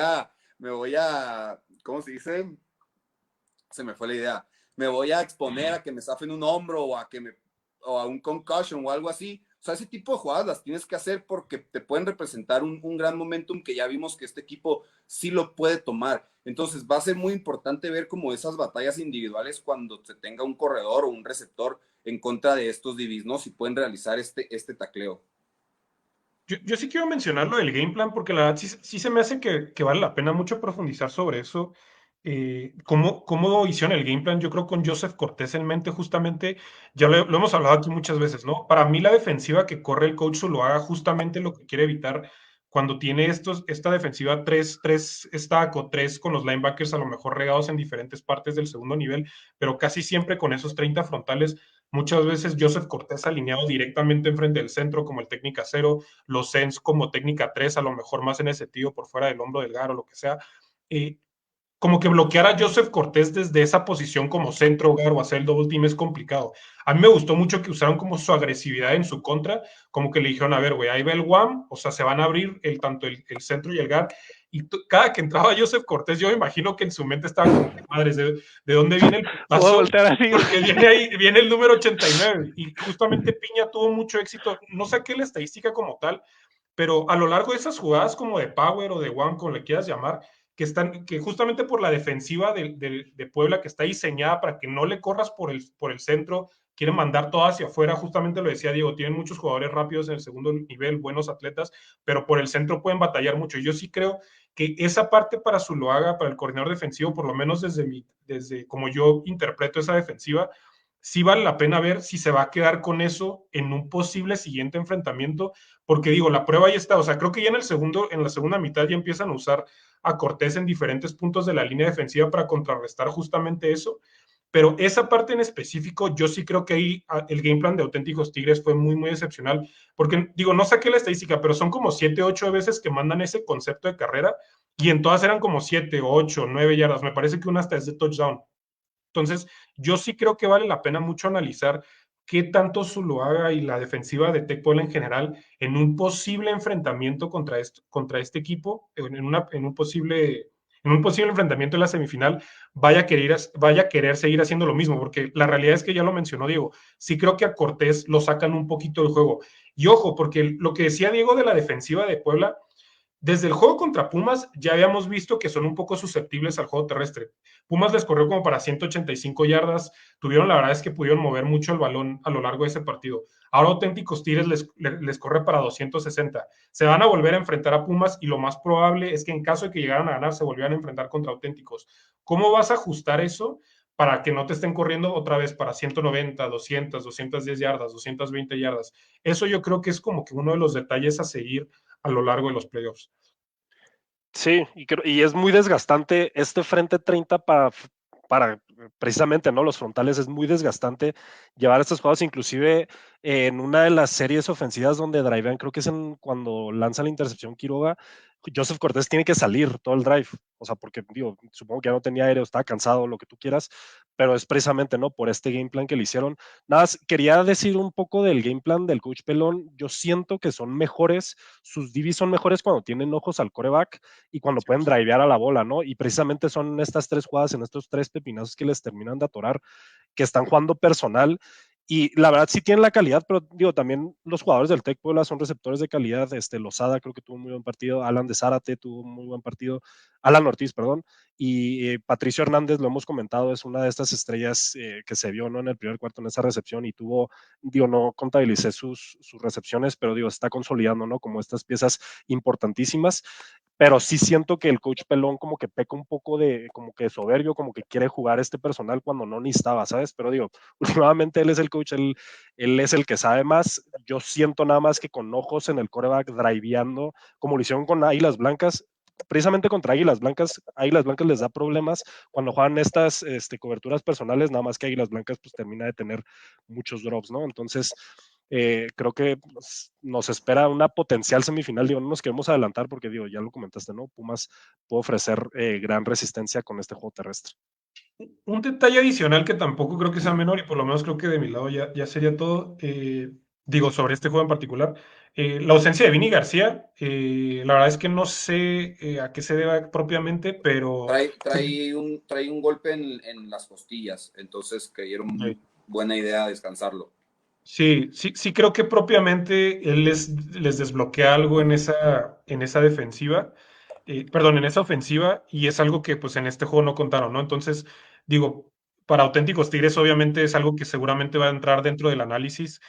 a, ¿cómo se dice? Se me fue la idea. Me voy a exponer a que me zafen un hombro o a un concussion o algo así. O sea, ese tipo de jugadas las tienes que hacer porque te pueden representar un gran momentum que ya vimos que este equipo sí lo puede tomar. Entonces va a ser muy importante ver como esas batallas individuales cuando se tenga un corredor o un receptor en contra de estos divis, ¿no? Si pueden realizar este tacleo. Yo sí quiero mencionar lo del game plan porque la verdad sí se me hace que vale la pena mucho profundizar sobre eso. ¿Cómo hicieron el game plan? Yo creo con Joseph Cortés en mente justamente, ya lo hemos hablado aquí muchas veces, ¿no? Para mí la defensiva que corre el coach lo haga justamente lo que quiere evitar cuando tiene esta defensiva 3 stack o 3 con los linebackers a lo mejor regados en diferentes partes del segundo nivel, pero casi siempre con esos 30 frontales. Muchas veces Joseph Cortés alineado directamente enfrente del centro como el técnica 0, los Sens como técnica 3, a lo mejor más en ese sentido, por fuera del hombro del Gar o lo que sea. Como que bloquear a Joseph Cortés desde esa posición como centro Gar o hacer el double team es complicado. A mí me gustó mucho que usaron como su agresividad en su contra, como que le dijeron, a ver, güey, ahí va el WAM, o sea, se van a abrir tanto el centro y el Gar, y cada que entraba Joseph Cortés, yo me imagino que en su mente estaba como, madres, ¿de dónde viene el paso? Porque viene el número 89, y justamente Piña tuvo mucho éxito, no saqué la estadística como tal, pero a lo largo de esas jugadas como de power o de one, como le quieras llamar, que justamente por la defensiva de Puebla, que está diseñada para que no le corras por el centro, quieren mandar todo hacia afuera, justamente lo decía Diego, tienen muchos jugadores rápidos en el segundo nivel, buenos atletas, pero por el centro pueden batallar mucho. Yo sí creo que esa parte para Zuluaga, para el coordinador defensivo, por lo menos desde como yo interpreto esa defensiva, sí vale la pena ver si se va a quedar con eso en un posible siguiente enfrentamiento, porque digo, la prueba ahí está, o sea, creo que ya en la segunda mitad ya empiezan a usar a Cortés en diferentes puntos de la línea defensiva para contrarrestar justamente eso, pero esa parte en específico, yo sí creo que ahí el game plan de Auténticos Tigres fue muy, muy excepcional, porque digo, no saqué la estadística, pero son como 7, 8 veces que mandan ese concepto de carrera, y en todas eran como 7, 8, 9 yardas, me parece que una hasta es de touchdown. Entonces, yo sí creo que vale la pena mucho analizar qué tanto Zuluaga y la defensiva de Tec Puebla en general en un posible enfrentamiento contra este equipo, en un posible enfrentamiento en la semifinal, vaya a querer seguir haciendo lo mismo, porque la realidad es que ya lo mencionó Diego, sí creo que a Cortés lo sacan un poquito del juego. Y ojo, porque lo que decía Diego de la defensiva de Puebla, desde el juego contra Pumas ya habíamos visto que son un poco susceptibles al juego terrestre. Pumas les corrió como para 185 yardas, la verdad es que pudieron mover mucho el balón a lo largo de ese partido. Ahora Auténticos Tigres les corre para 260. Se van a volver a enfrentar a Pumas y lo más probable es que en caso de que llegaran a ganar se volvieran a enfrentar contra Auténticos. ¿Cómo vas a ajustar eso para que no te estén corriendo otra vez para 190, 200, 210 yardas, 220 yardas? Eso yo creo que es como que uno de los detalles a seguir a lo largo de los playoffs. Sí, y es muy desgastante este frente 30 para precisamente, ¿no? Los frontales es muy desgastante llevar estos juegos, inclusive en una de las series ofensivas donde drivean, creo que es cuando lanza la intercepción Quiroga, Joseph Cortés tiene que salir todo el drive, o sea, porque digo, supongo que ya no tenía aéreo, estaba cansado, lo que tú quieras, pero es precisamente, ¿no? Por este game plan que le hicieron. Nada más, quería decir un poco del game plan del coach Pelón. Yo siento que son mejores, sus DBs son mejores cuando tienen ojos al coreback y cuando pueden drivear a la bola, ¿no? Y precisamente son estas tres jugadas, en estos tres pepinazos que les terminan de atorar, que están jugando personal. Y la verdad sí tienen la calidad, pero digo, también los jugadores del Tec Puebla son receptores de calidad. Lozada creo que tuvo un muy buen partido, Alan de Zárate tuvo un muy buen partido, Alan Ortiz, perdón, y Patricio Hernández, lo hemos comentado, es una de estas estrellas que se vio, ¿no? En el primer cuarto en esa recepción y tuvo, digo, no contabilicé sus recepciones, pero digo, está consolidando, ¿no? Como estas piezas importantísimas, pero sí siento que el coach Pelón como que peca un poco de, como que soberbio, como que quiere jugar este personal cuando no necesitaba, ¿sabes? Pero digo, últimamente él es el coach, él es el que sabe más. Yo siento nada más que con ojos en el coreback, driveando, como lo hicieron con Águilas Blancas, precisamente contra Águilas Blancas les da problemas cuando juegan estas coberturas personales, nada más que Águilas Blancas pues termina de tener muchos drops, ¿no? Entonces, creo que nos espera una potencial semifinal. Digo, no nos queremos adelantar porque, digo, ya lo comentaste, ¿no? Pumas puede ofrecer gran resistencia con este juego terrestre. Un detalle adicional que tampoco creo que sea menor, y por lo menos creo que de mi lado ya sería todo, digo, sobre este juego en particular. La ausencia de Vini García, la verdad es que no sé a qué se deba propiamente, pero Trae un golpe en las costillas, entonces creyeron buena idea descansarlo. Sí creo que propiamente él les desbloquea algo en esa defensiva, perdón, en esa ofensiva, y es algo que pues en este juego no contaron, ¿no? Entonces, digo, para Auténticos Tigres obviamente es algo que seguramente va a entrar dentro del análisis,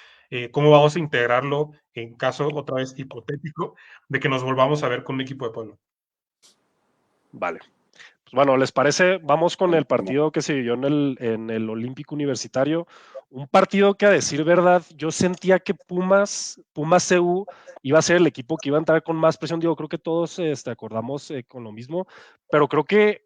cómo vamos a integrarlo en caso, otra vez hipotético, de que nos volvamos a ver con un equipo de pueblo. Vale. Pues bueno, ¿les parece? Vamos con el partido que se vivió en el Olímpico Universitario. Un partido que, a decir verdad, yo sentía que Pumas CU iba a ser el equipo que iba a entrar con más presión. Digo, creo que todos acordamos con lo mismo, pero creo que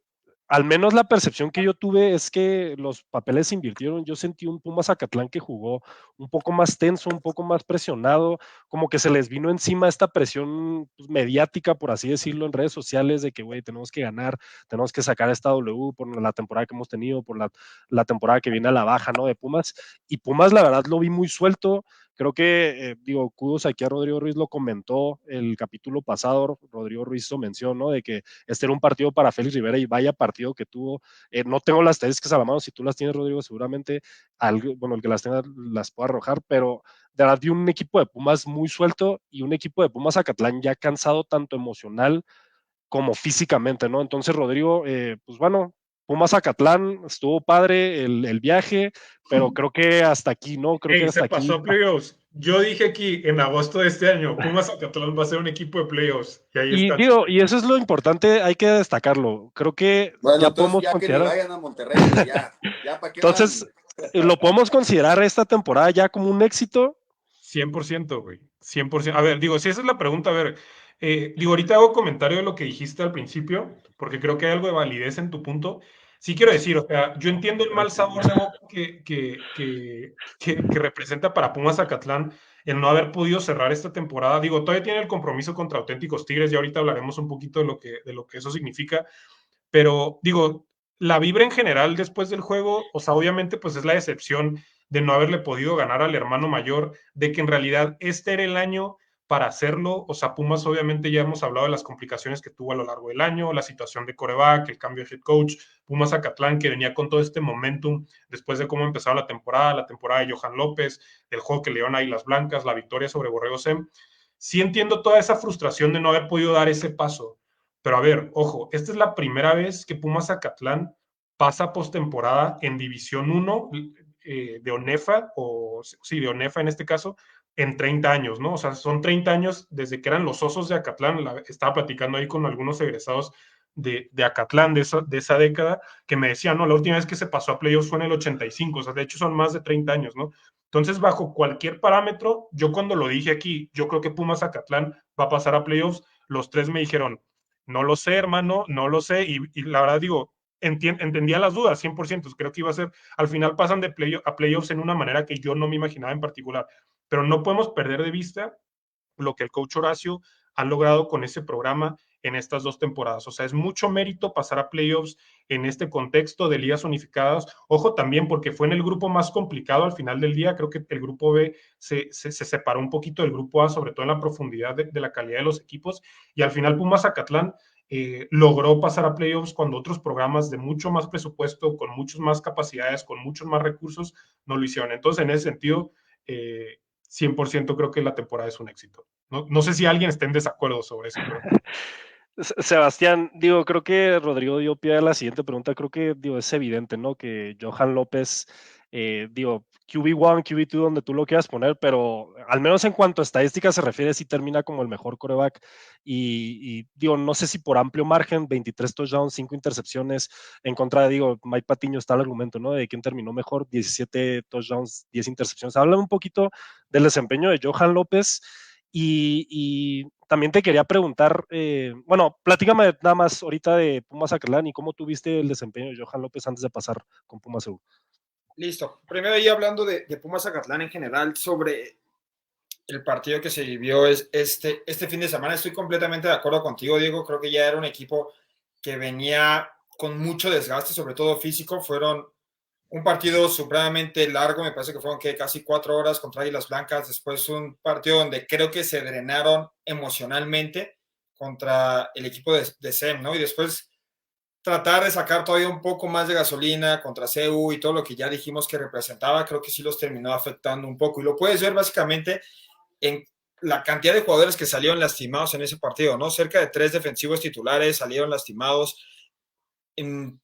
al menos la percepción que yo tuve es que los papeles se invirtieron. Yo sentí un Pumas Zacatlán que jugó un poco más tenso, un poco más presionado, como que se les vino encima esta presión pues, mediática, por así decirlo, en redes sociales, de que, güey, tenemos que ganar, tenemos que sacar esta W por la temporada que hemos tenido, por la temporada que viene a la baja, ¿no? De Pumas. Y Pumas, la verdad, lo vi muy suelto. Creo que, digo, kudos aquí a Rodrigo Ruiz lo comentó el capítulo pasado, Rodrigo Ruiz lo mencionó, de que este era un partido para Félix Rivera y vaya partido que tuvo. No tengo las estadísticas a la mano, si tú las tienes, Rodrigo, seguramente, bueno, el que las tenga las pueda arrojar, pero de verdad vi un equipo de Pumas muy suelto y un equipo de Pumas Zacatlán ya cansado tanto emocional como físicamente, ¿no? Entonces, Rodrigo, pues bueno, Pumas Zacatlán, estuvo padre el viaje, pero creo que hasta aquí, ¿no? Creo que Ey, hasta se aquí. pasó a playoffs. Yo dije aquí en agosto de este año, Pumas Zacatlán va a ser un equipo de playoffs. Y ahí Y está. digo, y eso es lo importante, hay que destacarlo. Creo que Bueno, ya entonces podemos ya que ni considerar, vayan a Monterrey, güey, ya para qué entonces, van. lo podemos considerar esta temporada ya como un éxito. 100%, güey. 100%. A ver, digo, si esa es la pregunta, a ver, digo, ahorita hago comentario de lo que dijiste al principio, porque creo que hay algo de validez en tu punto. Sí quiero decir, o sea, yo entiendo el mal sabor de boca que representa para Pumas Zacatlán el no haber podido cerrar esta temporada. Digo, todavía tiene el compromiso contra Auténticos Tigres y ahorita hablaremos un poquito de lo que eso significa, pero digo, la vibra en general después del juego, o sea, obviamente pues es la decepción de no haberle podido ganar al hermano mayor, de que en realidad este era el año para hacerlo. O sea, Pumas obviamente ya hemos hablado de las complicaciones que tuvo a lo largo del año, la situación de coreback, el cambio de head coach, Pumas Zacatlán que venía con todo este momentum después de cómo empezaba la temporada de Johan López, el juego que le dieron ahí las Blancas, la victoria sobre Borrego Sem. Sí entiendo toda esa frustración de no haber podido dar ese paso, pero a ver, ojo, esta es la primera vez que Pumas Zacatlán pasa postemporada en División 1 de ONEFA, o sí, de ONEFA en este caso, en 30 años, ¿no? O sea, son 30 años desde que eran los Osos de Acatlán. Estaba platicando ahí con algunos egresados de Acatlán de esa década, que me decían, no, la última vez que se pasó a playoffs fue en el 85, o sea, de hecho son más de 30 años, ¿no? Entonces, bajo cualquier parámetro, yo cuando lo dije aquí, yo creo que Pumas Zacatlán va a pasar a playoffs, los tres me dijeron, no lo sé, hermano, no lo sé, y la verdad digo, entendía las dudas, 100%, creo que iba a ser, al final pasan de a playoffs en una manera que yo no me imaginaba en particular, pero no podemos perder de vista lo que el coach Horacio ha logrado con ese programa en estas dos temporadas. O sea, es mucho mérito pasar a playoffs en este contexto de ligas unificadas. Ojo también porque fue en el grupo más complicado al final del día. Creo que el grupo B se separó un poquito del grupo A, sobre todo en la profundidad de la calidad de los equipos. Y al final Pumas Zacatlán logró pasar a playoffs cuando otros programas de mucho más presupuesto, con muchas más capacidades, con muchos más recursos, no lo hicieron. Entonces, en ese sentido, 100% creo que la temporada es un éxito. No sé si alguien está en desacuerdo sobre eso, pero... Sebastián, digo, creo que Rodrigo dio pie a la siguiente pregunta. Creo que digo, es evidente, ¿no? Que Johan López, digo, QB1, QB2, donde tú lo quieras poner, pero al menos en cuanto a estadísticas se refiere, sí termina como el mejor quarterback. Y digo, no sé si por amplio margen, 23 touchdowns, 5 intercepciones, en contra de, digo, Mike Patiño está el argumento, ¿no? De quién terminó mejor, 17 touchdowns, 10 intercepciones. Habla un poquito del desempeño de Johan López. Y también te quería preguntar, bueno, platícame nada más ahorita de Pumas Zacatlán y cómo tuviste el desempeño de Johan López antes de pasar con Pumas EU. Listo. Primero ahí hablando de Pumas Zacatlán en general sobre el partido que se vivió este fin de semana. Estoy completamente de acuerdo contigo, Diego. Creo que ya era un equipo que venía con mucho desgaste, sobre todo físico. Fueron un partido supremamente largo, me parece que fueron casi 4 horas contra Águilas Blancas, después un partido donde creo que se drenaron emocionalmente contra el equipo de SEM, ¿no? Y después tratar de sacar todavía un poco más de gasolina contra CU y todo lo que ya dijimos que representaba, creo que sí los terminó afectando un poco. Y lo puedes ver básicamente en la cantidad de jugadores que salieron lastimados en ese partido, ¿no? Cerca de 3 defensivos titulares salieron lastimados en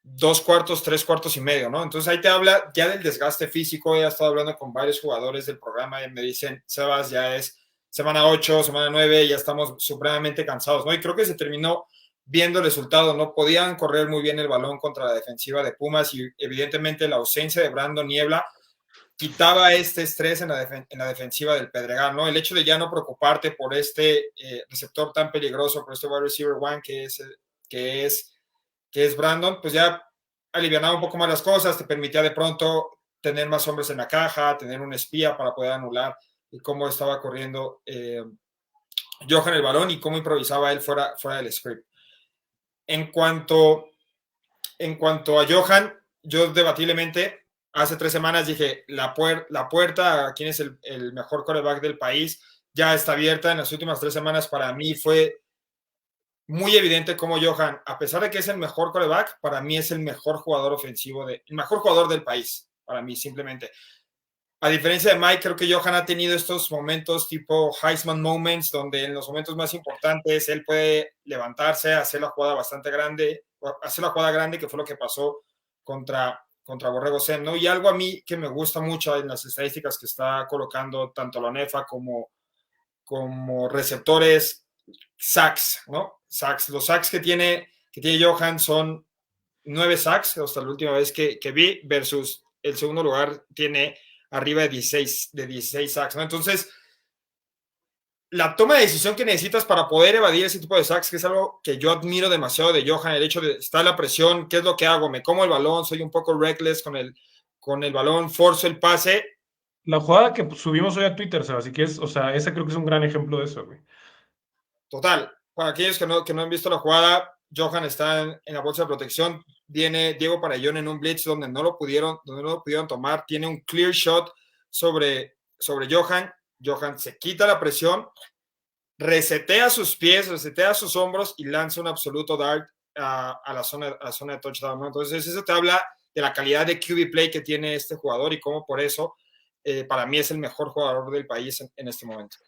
2 cuartos, 3 cuartos y medio, ¿no? Entonces ahí te habla ya del desgaste físico. He estado hablando con varios jugadores del programa y me dicen, Sebas, ya es semana 8, semana 9, ya estamos supremamente cansados, ¿no? Y creo que se terminó viendo el resultado. No podían correr muy bien el balón contra la defensiva de Pumas y evidentemente la ausencia de Brandon Niebla quitaba este estrés en la defensiva del Pedregal, ¿no? El hecho de ya no preocuparte por este receptor tan peligroso, por este wide receiver one que es Brandon, pues ya alivianaba un poco más las cosas, te permitía de pronto tener más hombres en la caja, tener un espía para poder anular y cómo estaba corriendo Johan el balón y cómo improvisaba él fuera del script. En cuanto a Johan, yo debatiblemente hace 3 semanas dije, la puerta a quién es el mejor quarterback del país ya está abierta. En las últimas 3 semanas para mí fue muy evidente cómo Johan, a pesar de que es el mejor quarterback, para mí es el mejor jugador ofensivo, el mejor jugador del país, para mí simplemente. A diferencia de Mike, creo que Johan ha tenido estos momentos tipo Heisman moments, donde en los momentos más importantes él puede levantarse, hacer la jugada bastante grande, que fue lo que pasó contra Borrego Sem, ¿no? Y algo a mí que me gusta mucho en las estadísticas que está colocando tanto la ONEFA como receptores, sacks, ¿no? Sacks, los sacks que tiene Johan son 9 sacks hasta la última vez que vi, versus el segundo lugar tiene arriba de 16 sacks, ¿no? Entonces, la toma de decisión que necesitas para poder evadir ese tipo de sacks, que es algo que yo admiro demasiado de Johan, el hecho de estar la presión, ¿qué es lo que hago? Me como el balón, soy un poco reckless con el balón, forzo el pase. La jugada que subimos hoy a Twitter, Seba, si quieres, o sea, ese creo que es un gran ejemplo de eso, güey. Total, para aquellos que no han visto la jugada, Johan está en la bolsa de protección, viene Diego Parellón en un blitz donde no lo pudieron tomar, tiene un clear shot sobre Johan se quita la presión, resetea sus pies, resetea sus hombros y lanza un absoluto dart a la zona de touchdown, ¿no? Entonces eso te habla de la calidad de QB play que tiene este jugador y cómo por eso para mí es el mejor jugador del país en este momento.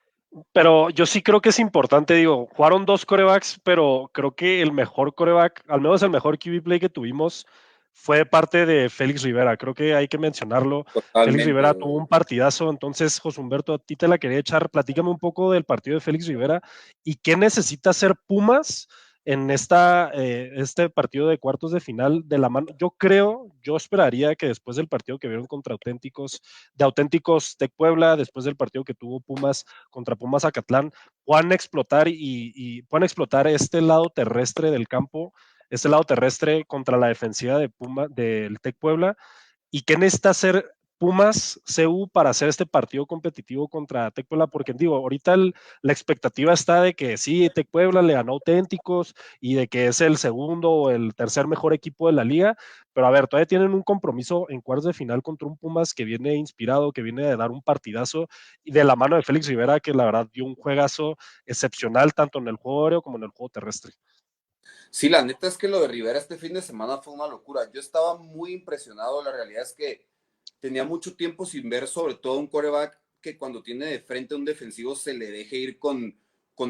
Pero yo sí creo que es importante, digo, jugaron 2 corebacks, pero creo que el mejor coreback, al menos el mejor QB play que tuvimos, fue parte de Félix Rivera. Creo que hay que mencionarlo. Félix Rivera Totalmente. tuvo un partidazo. Entonces, José Humberto, a ti te la quería echar. Platícame un poco del partido de Félix Rivera y qué necesita hacer Pumas en este partido de cuartos de final de la mano. Yo esperaría que después del partido que vieron contra Auténticos Tec Puebla, después del partido que tuvo Pumas contra Pumas Acatlán, puedan explotar y puedan explotar este lado terrestre del campo, este lado terrestre contra la defensiva de del Tec Puebla. ¿Y qué necesita hacer Pumas CU para hacer este partido competitivo contra Tec Puebla? Porque digo, ahorita la expectativa está de que sí, Tec Puebla le ganó Auténticos y de que es el segundo o el tercer mejor equipo de la liga, pero a ver, todavía tienen un compromiso en cuartos de final contra un Pumas que viene inspirado, que viene de dar un partidazo y de la mano de Félix Rivera, que la verdad dio un juegazo excepcional tanto en el juego aéreo como en el juego terrestre. Sí, la neta es que lo de Rivera este fin de semana fue una locura. Yo estaba muy impresionado. La realidad es que tenía mucho tiempo sin ver, sobre todo un quarterback que cuando tiene de frente a un defensivo se le deje ir con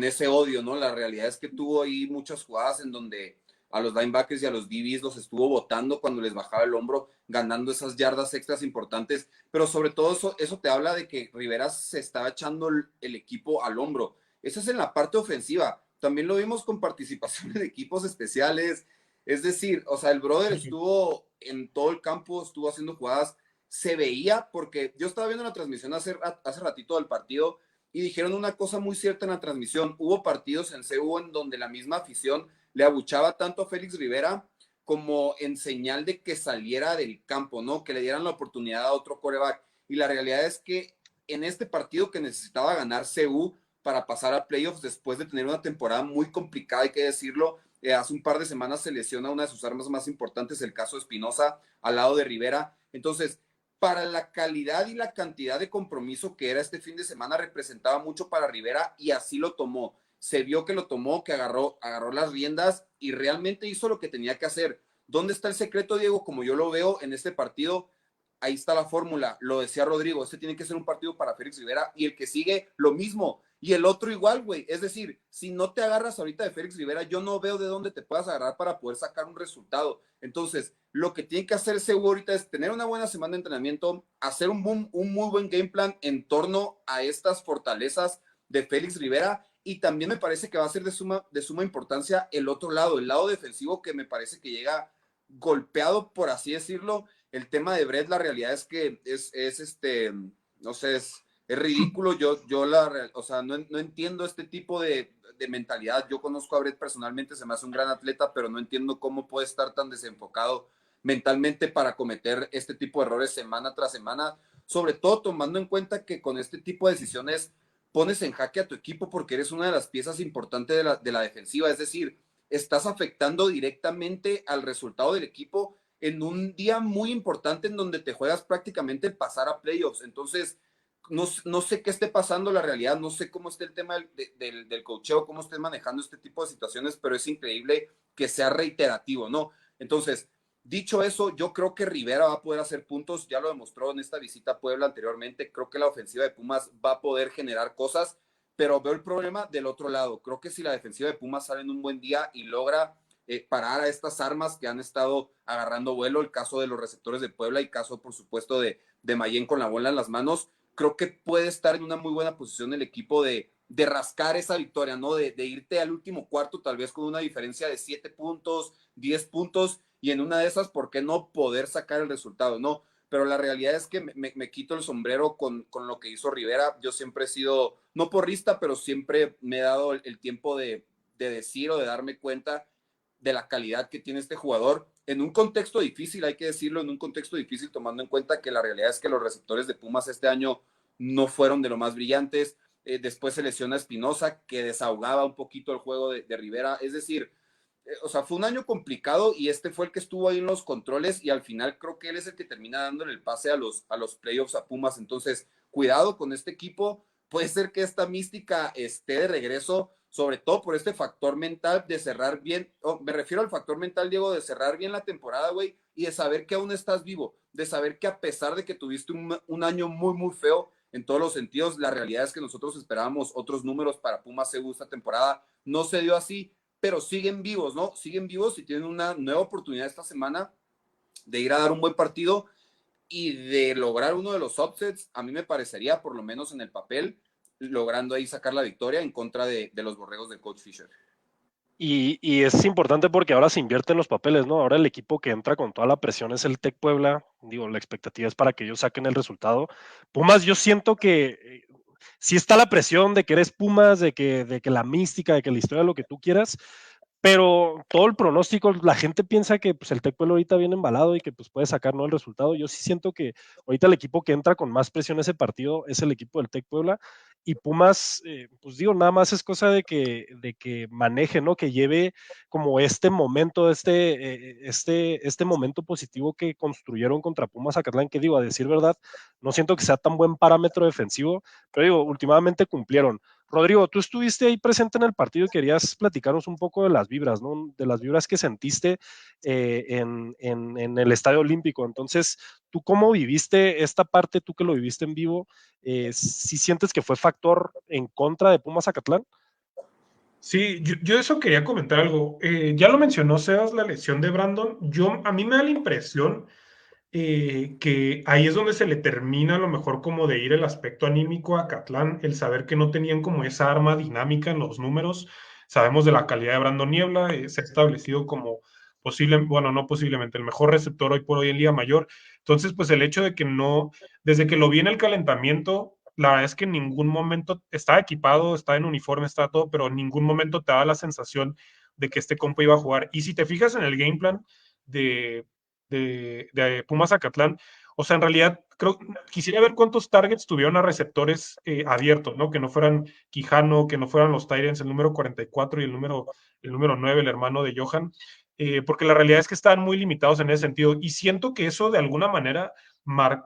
ese odio, ¿no? La realidad es que tuvo ahí muchas jugadas en donde a los linebackers y a los DBs los estuvo botando cuando les bajaba el hombro, ganando esas yardas extras importantes. Pero sobre todo eso te habla de que Rivera se estaba echando el equipo al hombro. Eso es en la parte ofensiva. También lo vimos con participación en equipos especiales. Es decir, o sea, el brother estuvo en todo el campo, estuvo haciendo jugadas. Se veía, porque yo estaba viendo la transmisión hace ratito del partido y dijeron una cosa muy cierta en la transmisión. Hubo partidos en CU en donde la misma afición le abuchaba tanto a Félix Rivera como en señal de que saliera del campo, ¿no? Que le dieran la oportunidad a otro quarterback. Y la realidad es que en este partido que necesitaba ganar CU para pasar a playoffs después de tener una temporada muy complicada, hay que decirlo, hace un par de semanas se lesiona una de sus armas más importantes, el caso de Espinosa, al lado de Rivera. Entonces, para la calidad y la cantidad de compromiso que era este fin de semana, representaba mucho para Rivera y así lo tomó. Se vio que lo tomó, que agarró las riendas y realmente hizo lo que tenía que hacer. ¿Dónde está el secreto, Diego? Como yo lo veo en este partido, ahí está la fórmula. Lo decía Rodrigo, este tiene que ser un partido para Félix Rivera y el que sigue, lo mismo. Y el otro igual, güey. Es decir, si no te agarras ahorita de Félix Rivera, yo no veo de dónde te puedas agarrar para poder sacar un resultado. Entonces, lo que tiene que hacer seguro ahorita es tener una buena semana de entrenamiento, hacer un muy buen game plan en torno a estas fortalezas de Félix Rivera. Y también me parece que va a ser de suma importancia el otro lado, el lado defensivo, que me parece que llega golpeado, por así decirlo. El tema de Brett, la realidad es que es no sé, es ridículo. O sea, no entiendo este tipo de mentalidad. Yo conozco a Brett personalmente, se me hace un gran atleta, pero no entiendo cómo puede estar tan desenfocado mentalmente para cometer este tipo de errores semana tras semana, sobre todo tomando en cuenta que con este tipo de decisiones pones en jaque a tu equipo porque eres una de las piezas importantes de la defensiva, es decir, estás afectando directamente al resultado del equipo en un día muy importante en donde te juegas prácticamente pasar a playoffs. Entonces, no sé qué esté pasando la realidad, no sé cómo esté el tema del coacheo, cómo estén manejando este tipo de situaciones, pero es increíble que sea reiterativo, ¿no? Entonces, Dicho eso, yo creo que Rivera va a poder hacer puntos, ya lo demostró en esta visita a Puebla anteriormente, creo que la ofensiva de Pumas va a poder generar cosas, pero veo el problema del otro lado. Creo que si la defensiva de Pumas sale en un buen día y logra parar a estas armas que han estado agarrando vuelo, el caso de los receptores de Puebla y caso, por supuesto, de Mayén con la bola en las manos, creo que puede estar en una muy buena posición el equipo de rascar esa victoria, ¿no? De irte al último cuarto, tal vez con una diferencia de 7 puntos, 10 puntos, y en una de esas, ¿por qué no poder sacar el resultado? No, pero la realidad es que me quito el sombrero con lo que hizo Rivera. Yo siempre he sido, no porrista, pero siempre me he dado el tiempo de decir o de darme cuenta de la calidad que tiene este jugador en un contexto difícil, hay que decirlo, en un contexto difícil, tomando en cuenta que la realidad es que los receptores de Pumas este año no fueron de lo más brillantes. Después se lesiona Espinosa, que desahogaba un poquito el juego de Rivera. Es decir, o sea, fue un año complicado y este fue el que estuvo ahí en los controles y al final creo que él es el que termina dándole el pase a los playoffs a Pumas. Entonces, cuidado con este equipo. Puede ser que esta mística esté de regreso, sobre todo por este factor mental de cerrar bien. Me refiero al factor mental, Diego, de cerrar bien la temporada, güey, y de saber que aún estás vivo, de saber que a pesar de que tuviste un año muy, muy feo en todos los sentidos, la realidad es que nosotros esperábamos otros números para Pumas esta temporada. No se dio así, pero siguen vivos, ¿no? Siguen vivos y tienen una nueva oportunidad esta semana de ir a dar un buen partido y de lograr uno de los upsets. A mí me parecería, por lo menos en el papel, logrando ahí sacar la victoria en contra de los borregos del coach Fisher. Y es importante porque ahora se invierten los papeles, ¿no? Ahora el equipo que entra con toda la presión es el Tec Puebla. Digo, la expectativa es para que ellos saquen el resultado. Pumas, yo siento que sí está la presión de que eres Pumas, de que la mística, de que la historia, lo que tú quieras, pero todo el pronóstico, la gente piensa que pues, el Tec Puebla ahorita viene embalado y que pues, puede sacar, ¿no?, el resultado. Yo sí siento que ahorita el equipo que entra con más presión a ese partido es el equipo del Tec Puebla. Y Pumas, pues digo, nada más es cosa de que maneje, ¿no? Que lleve como este momento, este momento positivo que construyeron contra Pumas Zacatlán, que digo, a decir verdad, no siento que sea tan buen parámetro defensivo, pero digo, últimamente cumplieron. Rodrigo, tú estuviste ahí presente en el partido y querías platicarnos un poco de las vibras, ¿no? De las vibras que sentiste en el Estadio Olímpico. Entonces, ¿tú cómo viviste esta parte, tú que lo viviste en vivo? ¿Sí sientes que fue factor en contra de Pumas Zacatlán? Sí, yo eso quería comentar algo. Ya lo mencionó Sebas, la lesión de Brandon. A mí me da la impresión que ahí es donde se le termina a lo mejor como de ir el aspecto anímico a Catlán, el saber que no tenían como esa arma dinámica en los números. Sabemos de la calidad de Brandon Niebla, se ha establecido como bueno, no posiblemente, el mejor receptor hoy por hoy en Liga Mayor. Entonces, pues el hecho de que no, desde que lo vi en el calentamiento, la verdad es que en ningún momento está equipado, está en uniforme, está todo, pero en ningún momento te da la sensación de que este compa iba a jugar. Y si te fijas en el game plan de Pumas Zacatlán, o sea, en realidad quisiera ver cuántos targets tuvieron a receptores abiertos, ¿no? Que no fueran Quijano, que no fueran los Tyrants, el número 44 y el número 9, el hermano de Johan, porque la realidad es que estaban muy limitados en ese sentido. Y siento que eso de alguna manera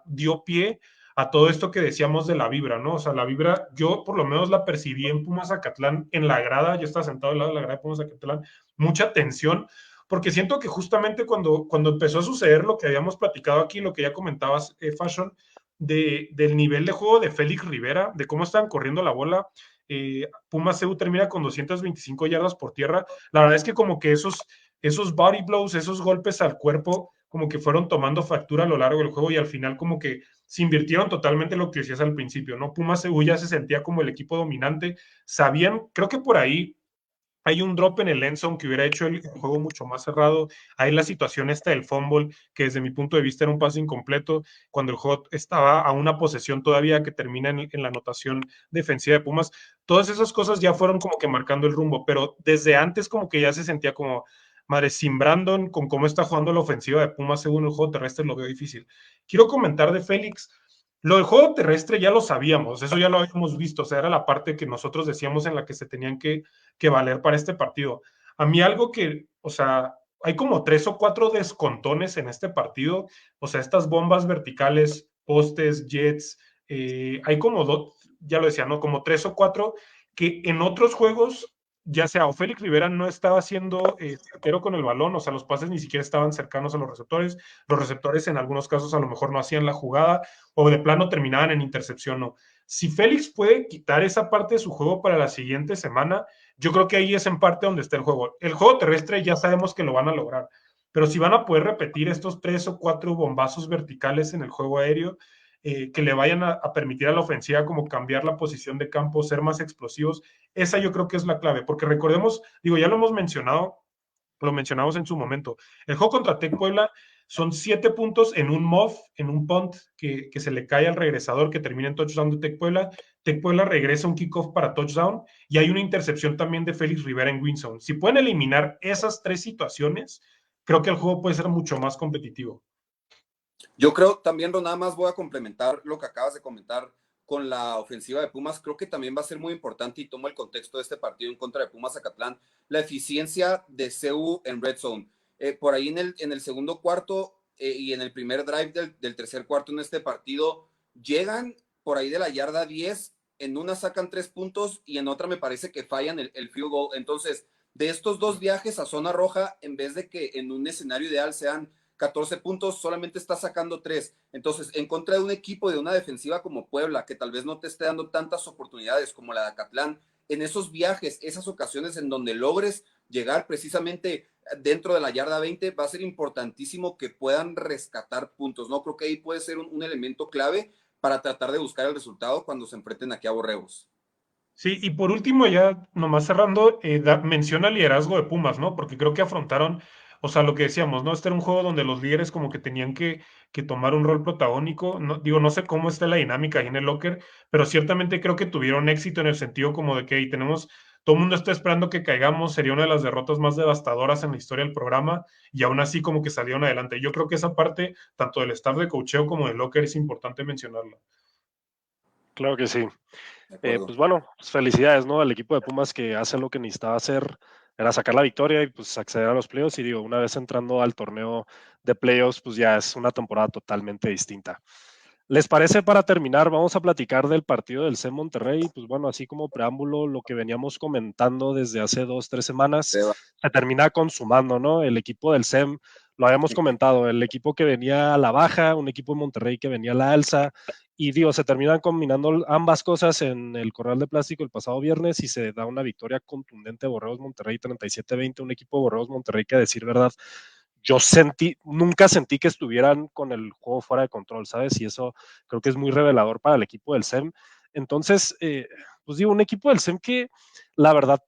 dio pie a todo esto que decíamos de la vibra, ¿no? O sea, la vibra, yo por lo menos la percibí en Pumas Zacatlán, en la grada, yo estaba sentado al lado de la grada de Pumas Zacatlán, mucha tensión, porque siento que justamente cuando empezó a suceder lo que habíamos platicado aquí, lo que ya comentabas, Fashion, del nivel de juego de Félix Rivera, de cómo estaban corriendo la bola, Pumas CU termina con 225 yardas por tierra. La verdad es que como que esos body blows, esos golpes al cuerpo, como que fueron tomando factura a lo largo del juego y al final como que se invirtieron totalmente lo que decías al principio, ¿no? Pumas CU ya se sentía como el equipo dominante, sabían, creo que por ahí hay un drop en el end zone que hubiera hecho el juego mucho más cerrado. Hay la situación esta del fumble, que desde mi punto de vista era un pase incompleto, cuando el juego estaba a una posesión todavía que termina en la anotación defensiva de Pumas. Todas esas cosas ya fueron como que marcando el rumbo, pero desde antes como que ya se sentía como, madre, sin Brandon, con cómo está jugando la ofensiva de Pumas según el juego terrestre, lo veo difícil. Quiero comentar de Félix. Lo del juego terrestre ya lo sabíamos, eso ya lo habíamos visto, o sea, era la parte que nosotros decíamos en la que se tenían que valer para este partido. A mí algo que, o sea, hay como 3 o 4 descontones en este partido, o sea, estas bombas verticales, postes, jets, hay como ya lo decía, ¿no? Como 3 o 4 que en otros juegos ya sea o Félix Rivera no estaba siendo certero con el balón, o sea, los pases ni siquiera estaban cercanos a los receptores en algunos casos a lo mejor no hacían la jugada, o de plano terminaban en intercepción, no. Si Félix puede quitar esa parte de su juego para la siguiente semana, yo creo que ahí es en parte donde está el juego. El juego terrestre ya sabemos que lo van a lograr, pero si van a poder repetir estos 3 o 4 bombazos verticales en el juego aéreo, que le vayan a permitir a la ofensiva como cambiar la posición de campo, ser más explosivos, esa yo creo que es la clave, porque recordemos, digo, ya lo hemos mencionado, lo mencionamos en su momento, el juego contra Tec Puebla son 7 puntos en un muff, en un punt que se le cae al regresador que termina en touchdown de Tec Puebla regresa un kickoff para touchdown y hay una intercepción también de Félix Rivera en win zone. Si pueden eliminar esas 3 situaciones, creo que el juego puede ser mucho más competitivo. Yo creo también, Ron, nada más voy a complementar lo que acabas de comentar con la ofensiva de Pumas. Creo que también va a ser muy importante, y tomo el contexto de este partido en contra de Pumas Zacatlán, la eficiencia de CU en red zone. Por ahí en el segundo cuarto y en el primer drive del tercer cuarto en este partido, llegan por ahí de la yarda 10, en una sacan 3 puntos y en otra me parece que fallan el field goal. Entonces, de estos dos viajes a zona roja, en vez de que en un escenario ideal sean 14 puntos, solamente está sacando 3. Entonces, en contra de un equipo de una defensiva como Puebla, que tal vez no te esté dando tantas oportunidades como la de Acatlán, en esos viajes, esas ocasiones en donde logres llegar precisamente dentro de la yarda 20, va a ser importantísimo que puedan rescatar puntos, ¿no? Creo que ahí puede ser un elemento clave para tratar de buscar el resultado cuando se enfrenten aquí a Borregos. Sí, y por último, ya nomás cerrando, menciona el liderazgo de Pumas, ¿no? Porque creo que afrontaron, o sea, lo que decíamos, ¿no? Este era un juego donde los líderes como que tenían que tomar un rol protagónico. No, digo, no sé cómo está la dinámica ahí en el locker, pero ciertamente creo que tuvieron éxito en el sentido como de que ahí tenemos, todo el mundo está esperando que caigamos, sería una de las derrotas más devastadoras en la historia del programa, y aún así como que salieron adelante. Yo creo que esa parte, tanto del staff de coacheo como del locker, es importante mencionarla. Claro que sí. De acuerdo. Pues bueno, pues felicidades, ¿no? Al equipo de Pumas que hace lo que necesitaba hacer, era sacar la victoria y pues acceder a los playoffs. Y digo, una vez entrando al torneo de playoffs, pues ya es una temporada totalmente distinta. ¿Les parece para terminar? Vamos a platicar del partido del CEM Monterrey. Pues bueno, así como preámbulo, lo que veníamos comentando desde hace 2, 3 semanas, Seba. se termina consumando, ¿no? El equipo del CEM, lo habíamos comentado, el equipo que venía a la baja, un equipo de Monterrey que venía a la alza, y digo, se terminan combinando ambas cosas en el Corral de Plástico el pasado viernes y se da una victoria contundente de Borregos Monterrey 37-20, un equipo de Borregos Monterrey que a decir verdad, nunca sentí que estuvieran con el juego fuera de control, ¿sabes? Y eso creo que es muy revelador para el equipo del SEM. Entonces, pues digo, un equipo del SEM que la verdad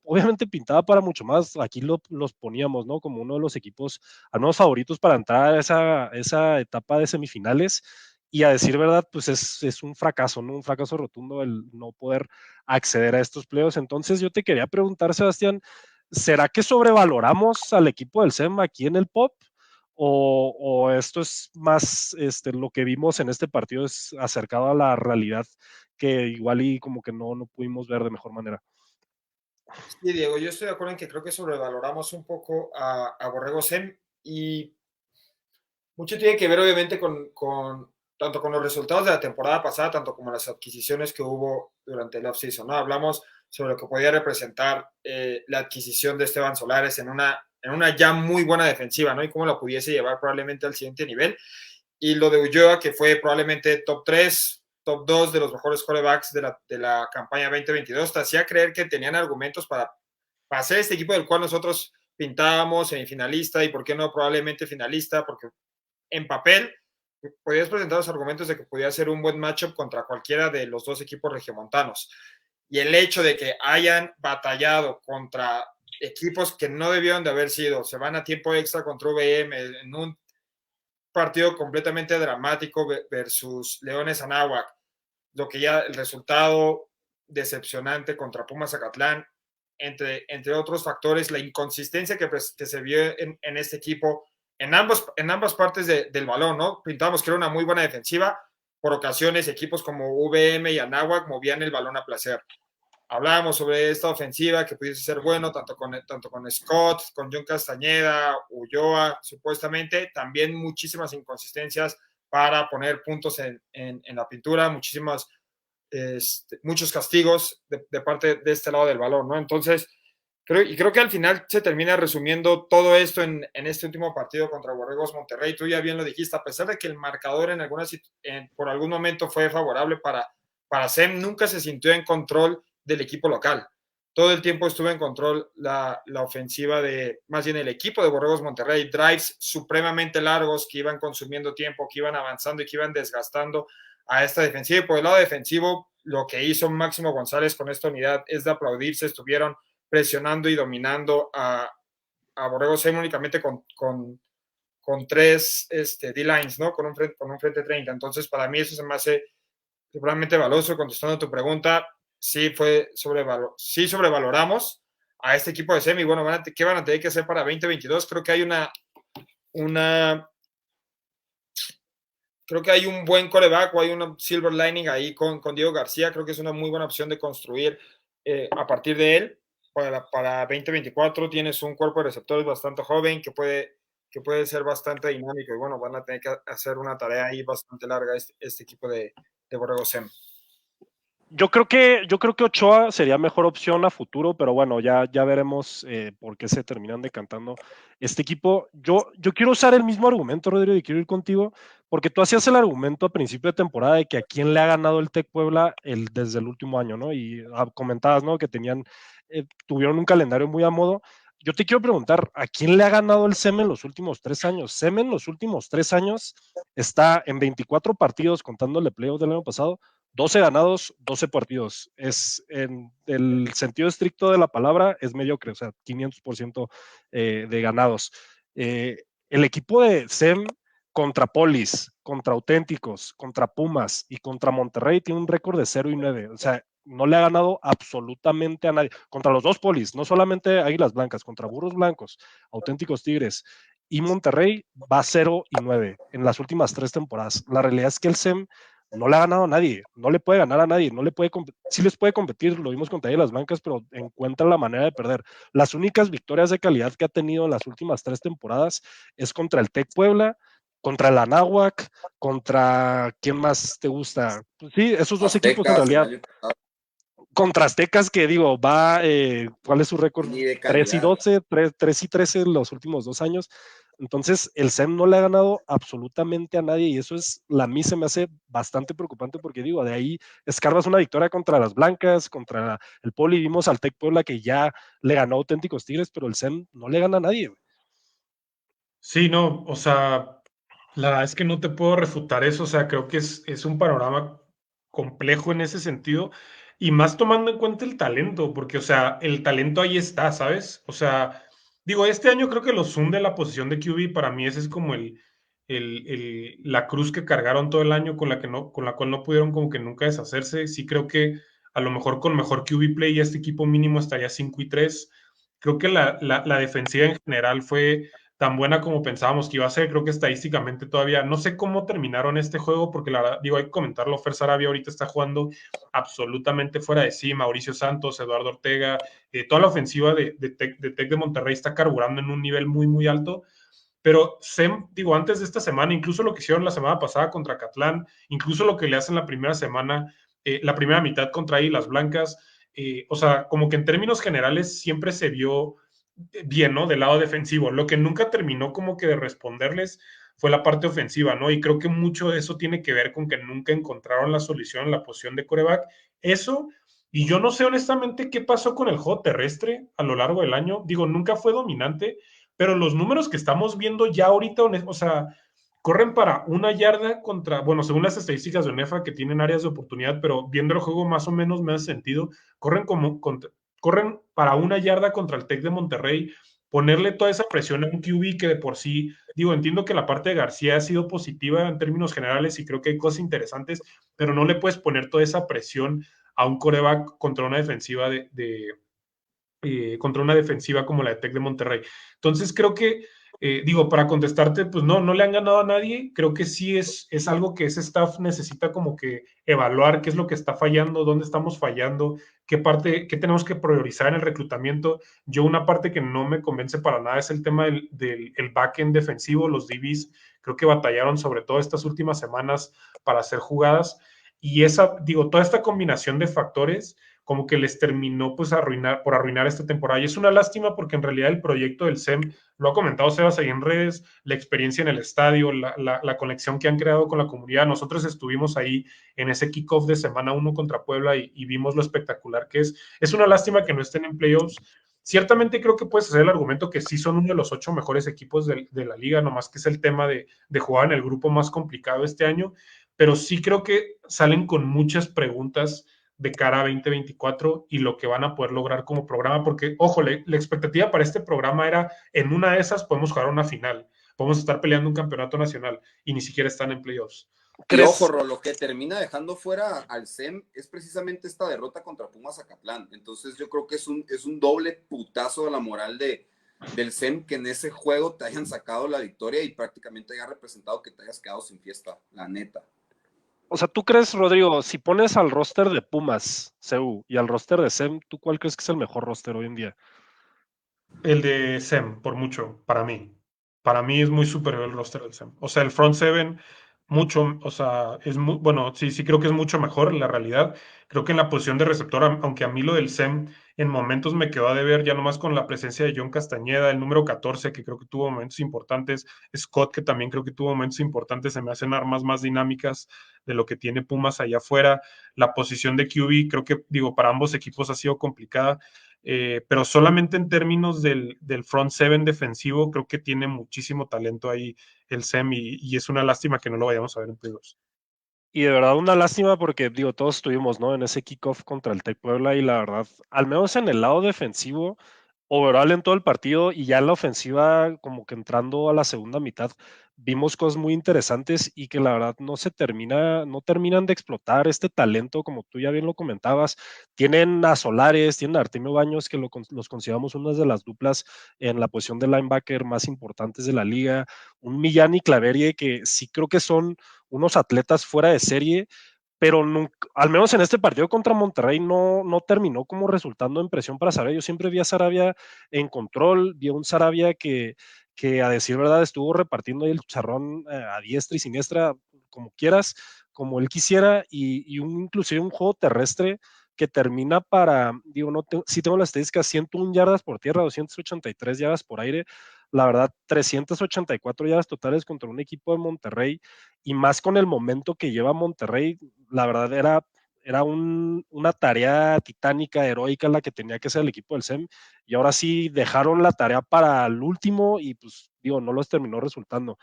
obviamente pintaba para mucho más. Aquí los poníamos, ¿no? Como uno de los equipos, al menos favoritos para entrar a esa etapa de semifinales. Y a decir verdad, pues es un fracaso, ¿no? Un fracaso rotundo el no poder acceder a estos playoffs. Entonces, yo te quería preguntar, Sebastián, ¿será que sobrevaloramos al equipo del SEM aquí en el POP? ¿O esto es más lo que vimos en este partido es acercado a la realidad que igual y como que no pudimos ver de mejor manera? Sí, Diego, yo estoy de acuerdo en que creo que sobrevaloramos un poco a Borrego Sem y mucho tiene que ver obviamente tanto con los resultados de la temporada pasada, tanto como las adquisiciones que hubo durante el offseason, ¿no? Hablamos sobre lo que podía representar la adquisición de Esteban Solares en una ya muy buena defensiva, ¿no? Y cómo la pudiese llevar probablemente al siguiente nivel. Y lo de Ulloa, que fue probablemente top 3, top 2 de los mejores quarterbacks de la campaña 2022, te hacía creer que tenían argumentos para hacer este equipo del cual nosotros pintábamos semifinalista y por qué no probablemente finalista, porque en papel podías presentar los argumentos de que podía ser un buen matchup contra cualquiera de los dos equipos regiomontanos. Y el hecho de que hayan batallado contra equipos que no debieron de haber sido, se van a tiempo extra contra VM en un partido completamente dramático versus Leones Anáhuac, lo que ya el resultado decepcionante contra Pumas Zacatlán, entre otros factores, la inconsistencia que se vio en este equipo en ambas partes del balón, ¿no? Pintamos que era una muy buena defensiva, por ocasiones equipos como VM y Anáhuac movían el balón a placer. Hablábamos sobre esta ofensiva que pudiese ser bueno, tanto con Scott, con John Castañeda, Ulloa, supuestamente, también muchísimas inconsistencias para poner puntos en la pintura, muchísimas muchos castigos de parte de este lado del balón, ¿no? Entonces, creo que al final se termina resumiendo todo esto en este último partido contra Borregos Monterrey. Tú ya bien lo dijiste, a pesar de que el marcador por algún momento fue favorable para SEM, nunca se sintió en control del equipo local. Todo el tiempo estuvo en control la ofensiva más bien el equipo de Borregos Monterrey, drives supremamente largos que iban consumiendo tiempo, que iban avanzando y que iban desgastando a esta defensiva. Y por el lado defensivo, lo que hizo Máximo González con esta unidad es de aplaudirse. Estuvieron presionando y dominando a Borregos SEM únicamente con 3 D-lines, ¿no? Con un frente 30. Entonces, para mí eso se me hace realmente valioso. Contestando a tu pregunta, sí sobrevaloramos a este equipo de SEM. Y bueno, ¿qué van a tener que hacer para 2022? Creo que hay creo que hay un buen quarterback o hay una silver lining ahí con Diego García. Creo que es una muy buena opción de construir a partir de él. Para 2024 tienes un cuerpo de receptores bastante joven que puede ser bastante dinámico. Y bueno, van a tener que hacer una tarea ahí bastante larga este equipo de Borregos SEM. Yo creo que Ochoa sería mejor opción a futuro, pero bueno, ya veremos por qué se terminan decantando este equipo. Yo quiero usar el mismo argumento, Rodrigo, y quiero ir contigo, porque tú hacías el argumento a principio de temporada de que a quién le ha ganado el Tec Puebla desde el último año, ¿no? Y comentabas, ¿no? Que tuvieron un calendario muy a modo. Yo te quiero preguntar, ¿a quién le ha ganado el SEM en los últimos 3 años? SEM en los últimos 3 años está en 24 partidos, contando el playoff del año pasado, 12 ganados, 12 partidos. Es en el sentido estricto de la palabra, es mediocre, o sea, 500% de ganados. El equipo de SEM contra Polis, contra Auténticos, contra Pumas y contra Monterrey tiene un récord de 0-9. O sea, no le ha ganado absolutamente a nadie. Contra los 2 Polis, no solamente Águilas Blancas, contra Burros Blancos, Auténticos Tigres y Monterrey va 0-9 en las últimas 3 temporadas. La realidad es que el SEM no le ha ganado a nadie, no le puede ganar a nadie, sí les puede competir, lo vimos contra Águilas Blancas, pero encuentra la manera de perder. Las únicas victorias de calidad que ha tenido en las últimas 3 temporadas es contra el Tec Puebla, contra el Anáhuac, contra ¿quién más te gusta? Pues sí, esos 2 equipos en realidad. Contra Aztecas, que digo, ¿cuál es su récord? 3-12, 3-13 los últimos 2 años. Entonces, el SEM no le ha ganado absolutamente a nadie y eso a mí se me hace bastante preocupante porque digo, de ahí escarbas una victoria contra las Blancas, contra el Poli, vimos al Tec Puebla que ya le ganó Auténticos Tigres, pero el SEM no le gana a nadie. Sí, no, o sea, la verdad es que no te puedo refutar eso, o sea, creo que es un panorama complejo en ese sentido y más tomando en cuenta el talento, porque, o sea, el talento ahí está, ¿sabes? O sea, digo, este año creo que los hunde la posición de QB, para mí ese es como la cruz que cargaron todo el año con la cual no pudieron como que nunca deshacerse. Sí creo que a lo mejor con mejor QB play este equipo mínimo estaría 5-3. Creo que la defensiva en general fue tan buena como pensábamos que iba a ser. Creo que estadísticamente todavía no sé cómo terminaron este juego, porque la verdad, digo, hay que comentarlo. Fer Sarabia ahorita está jugando absolutamente fuera de sí. Mauricio Santos, Eduardo Ortega, toda la ofensiva de Tec de Monterrey está carburando en un nivel muy, muy alto. Pero SEM, digo, antes de esta semana, incluso lo que hicieron la semana pasada contra Catlán, incluso lo que le hacen la primera semana, la primera mitad contra Águilas Blancas, o sea, como que en términos generales siempre se vio bien, ¿no? Del lado defensivo. Lo que nunca terminó como que de responderles fue la parte ofensiva, ¿no? Y creo que mucho de eso tiene que ver con que nunca encontraron la solución en la posición de quarterback. Eso, y yo no sé honestamente qué pasó con el juego terrestre a lo largo del año. Digo, nunca fue dominante, pero los números que estamos viendo ya ahorita, o sea, corren para 1 yarda contra, bueno, según las estadísticas de UNEFA que tienen áreas de oportunidad, pero viendo el juego más o menos me hace sentido, corren para 1 yarda contra el Tec de Monterrey, ponerle toda esa presión a un QB que de por sí, digo, entiendo que la parte de García ha sido positiva en términos generales y creo que hay cosas interesantes, pero no le puedes poner toda esa presión a un quarterback contra una defensiva contra una defensiva como la de Tec de Monterrey. Entonces creo que, digo, para contestarte, pues no le han ganado a nadie. Creo que sí es algo que ese staff necesita como que evaluar qué es lo que está fallando, dónde estamos fallando, qué tenemos que priorizar en el reclutamiento. Yo una parte que no me convence para nada es el tema del backend defensivo, los DBs. Creo que batallaron sobre todo estas últimas semanas para hacer jugadas. y toda esta combinación de factores como que les terminó pues arruinar esta temporada. Y es una lástima porque en realidad el proyecto del SEM, lo ha comentado Sebas ahí en redes, la experiencia en el estadio, la conexión que han creado con la comunidad. Nosotros estuvimos ahí en ese kickoff de semana 1 contra Puebla y vimos lo espectacular que es. Es una lástima que no estén en playoffs. Ciertamente creo que puedes hacer el argumento que sí son uno de los 8 mejores equipos de la liga, nomás que es el tema de jugar en el grupo más complicado este año, pero sí creo que salen con muchas preguntas de cara a 2024 y lo que van a poder lograr como programa, porque, ojo, la expectativa para este programa era, en una de esas podemos jugar una final, podemos estar peleando un campeonato nacional y ni siquiera están en playoffs. Y ojo, ¿Crees? lo que termina dejando fuera al SEM es precisamente esta derrota contra Pumas Zacatlán. Entonces yo creo que es un doble putazo a la moral del SEM que en ese juego te hayan sacado la victoria y prácticamente haya representado que te hayas quedado sin fiesta, la neta. O sea, ¿tú crees, Rodrigo, si pones al roster de Pumas, CU, y al roster de SEM, ¿tú cuál crees que es el mejor roster hoy en día? El de SEM, por mucho, para mí. Para mí es muy superior el roster del SEM. O sea, el front seven, mucho, o sea, bueno, sí creo que es mucho mejor la realidad. Creo que en la posición de receptor, aunque a mí lo del SEM en momentos me quedó a deber, ya nomás con la presencia de John Castañeda, el número 14, que creo que tuvo momentos importantes, Scott, que también creo que tuvo momentos importantes, se me hacen armas más dinámicas de lo que tiene Pumas allá afuera. La posición de QB, creo que, para ambos equipos ha sido complicada. Pero solamente en términos del front seven defensivo, creo que tiene muchísimo talento ahí el SEM y es una lástima que no lo vayamos a ver en playoffs. Y de verdad una lástima porque, todos estuvimos, ¿no? En ese kickoff contra el Tec Puebla y la verdad, al menos en el lado defensivo, overall en todo el partido y ya en la ofensiva, como que entrando a la segunda mitad, vimos cosas muy interesantes y que la verdad no terminan de explotar este talento, como tú ya bien lo comentabas. Tienen a Solares, tienen a Artemio Baños, que los consideramos una de las duplas en la posición de linebacker más importantes de la liga. Un Millán y Claverie, que sí creo que son unos atletas fuera de serie, pero nunca, al menos en este partido contra Monterrey no terminó como resultando en presión para Sarabia. Yo siempre vi a Sarabia en control, vi a un Sarabia que a decir verdad estuvo repartiendo ahí el charrón a diestra y siniestra, como quieras, como él quisiera, y inclusive un juego terrestre que termina para, sí tengo las estadísticas, 101 yardas por tierra, 283 yardas por aire, la verdad, 384 yardas totales contra un equipo de Monterrey, y más con el momento que lleva Monterrey, la verdad era una tarea titánica, heroica la que tenía que hacer el equipo del SEM, y ahora sí dejaron la tarea para el último y pues no los terminó resultando.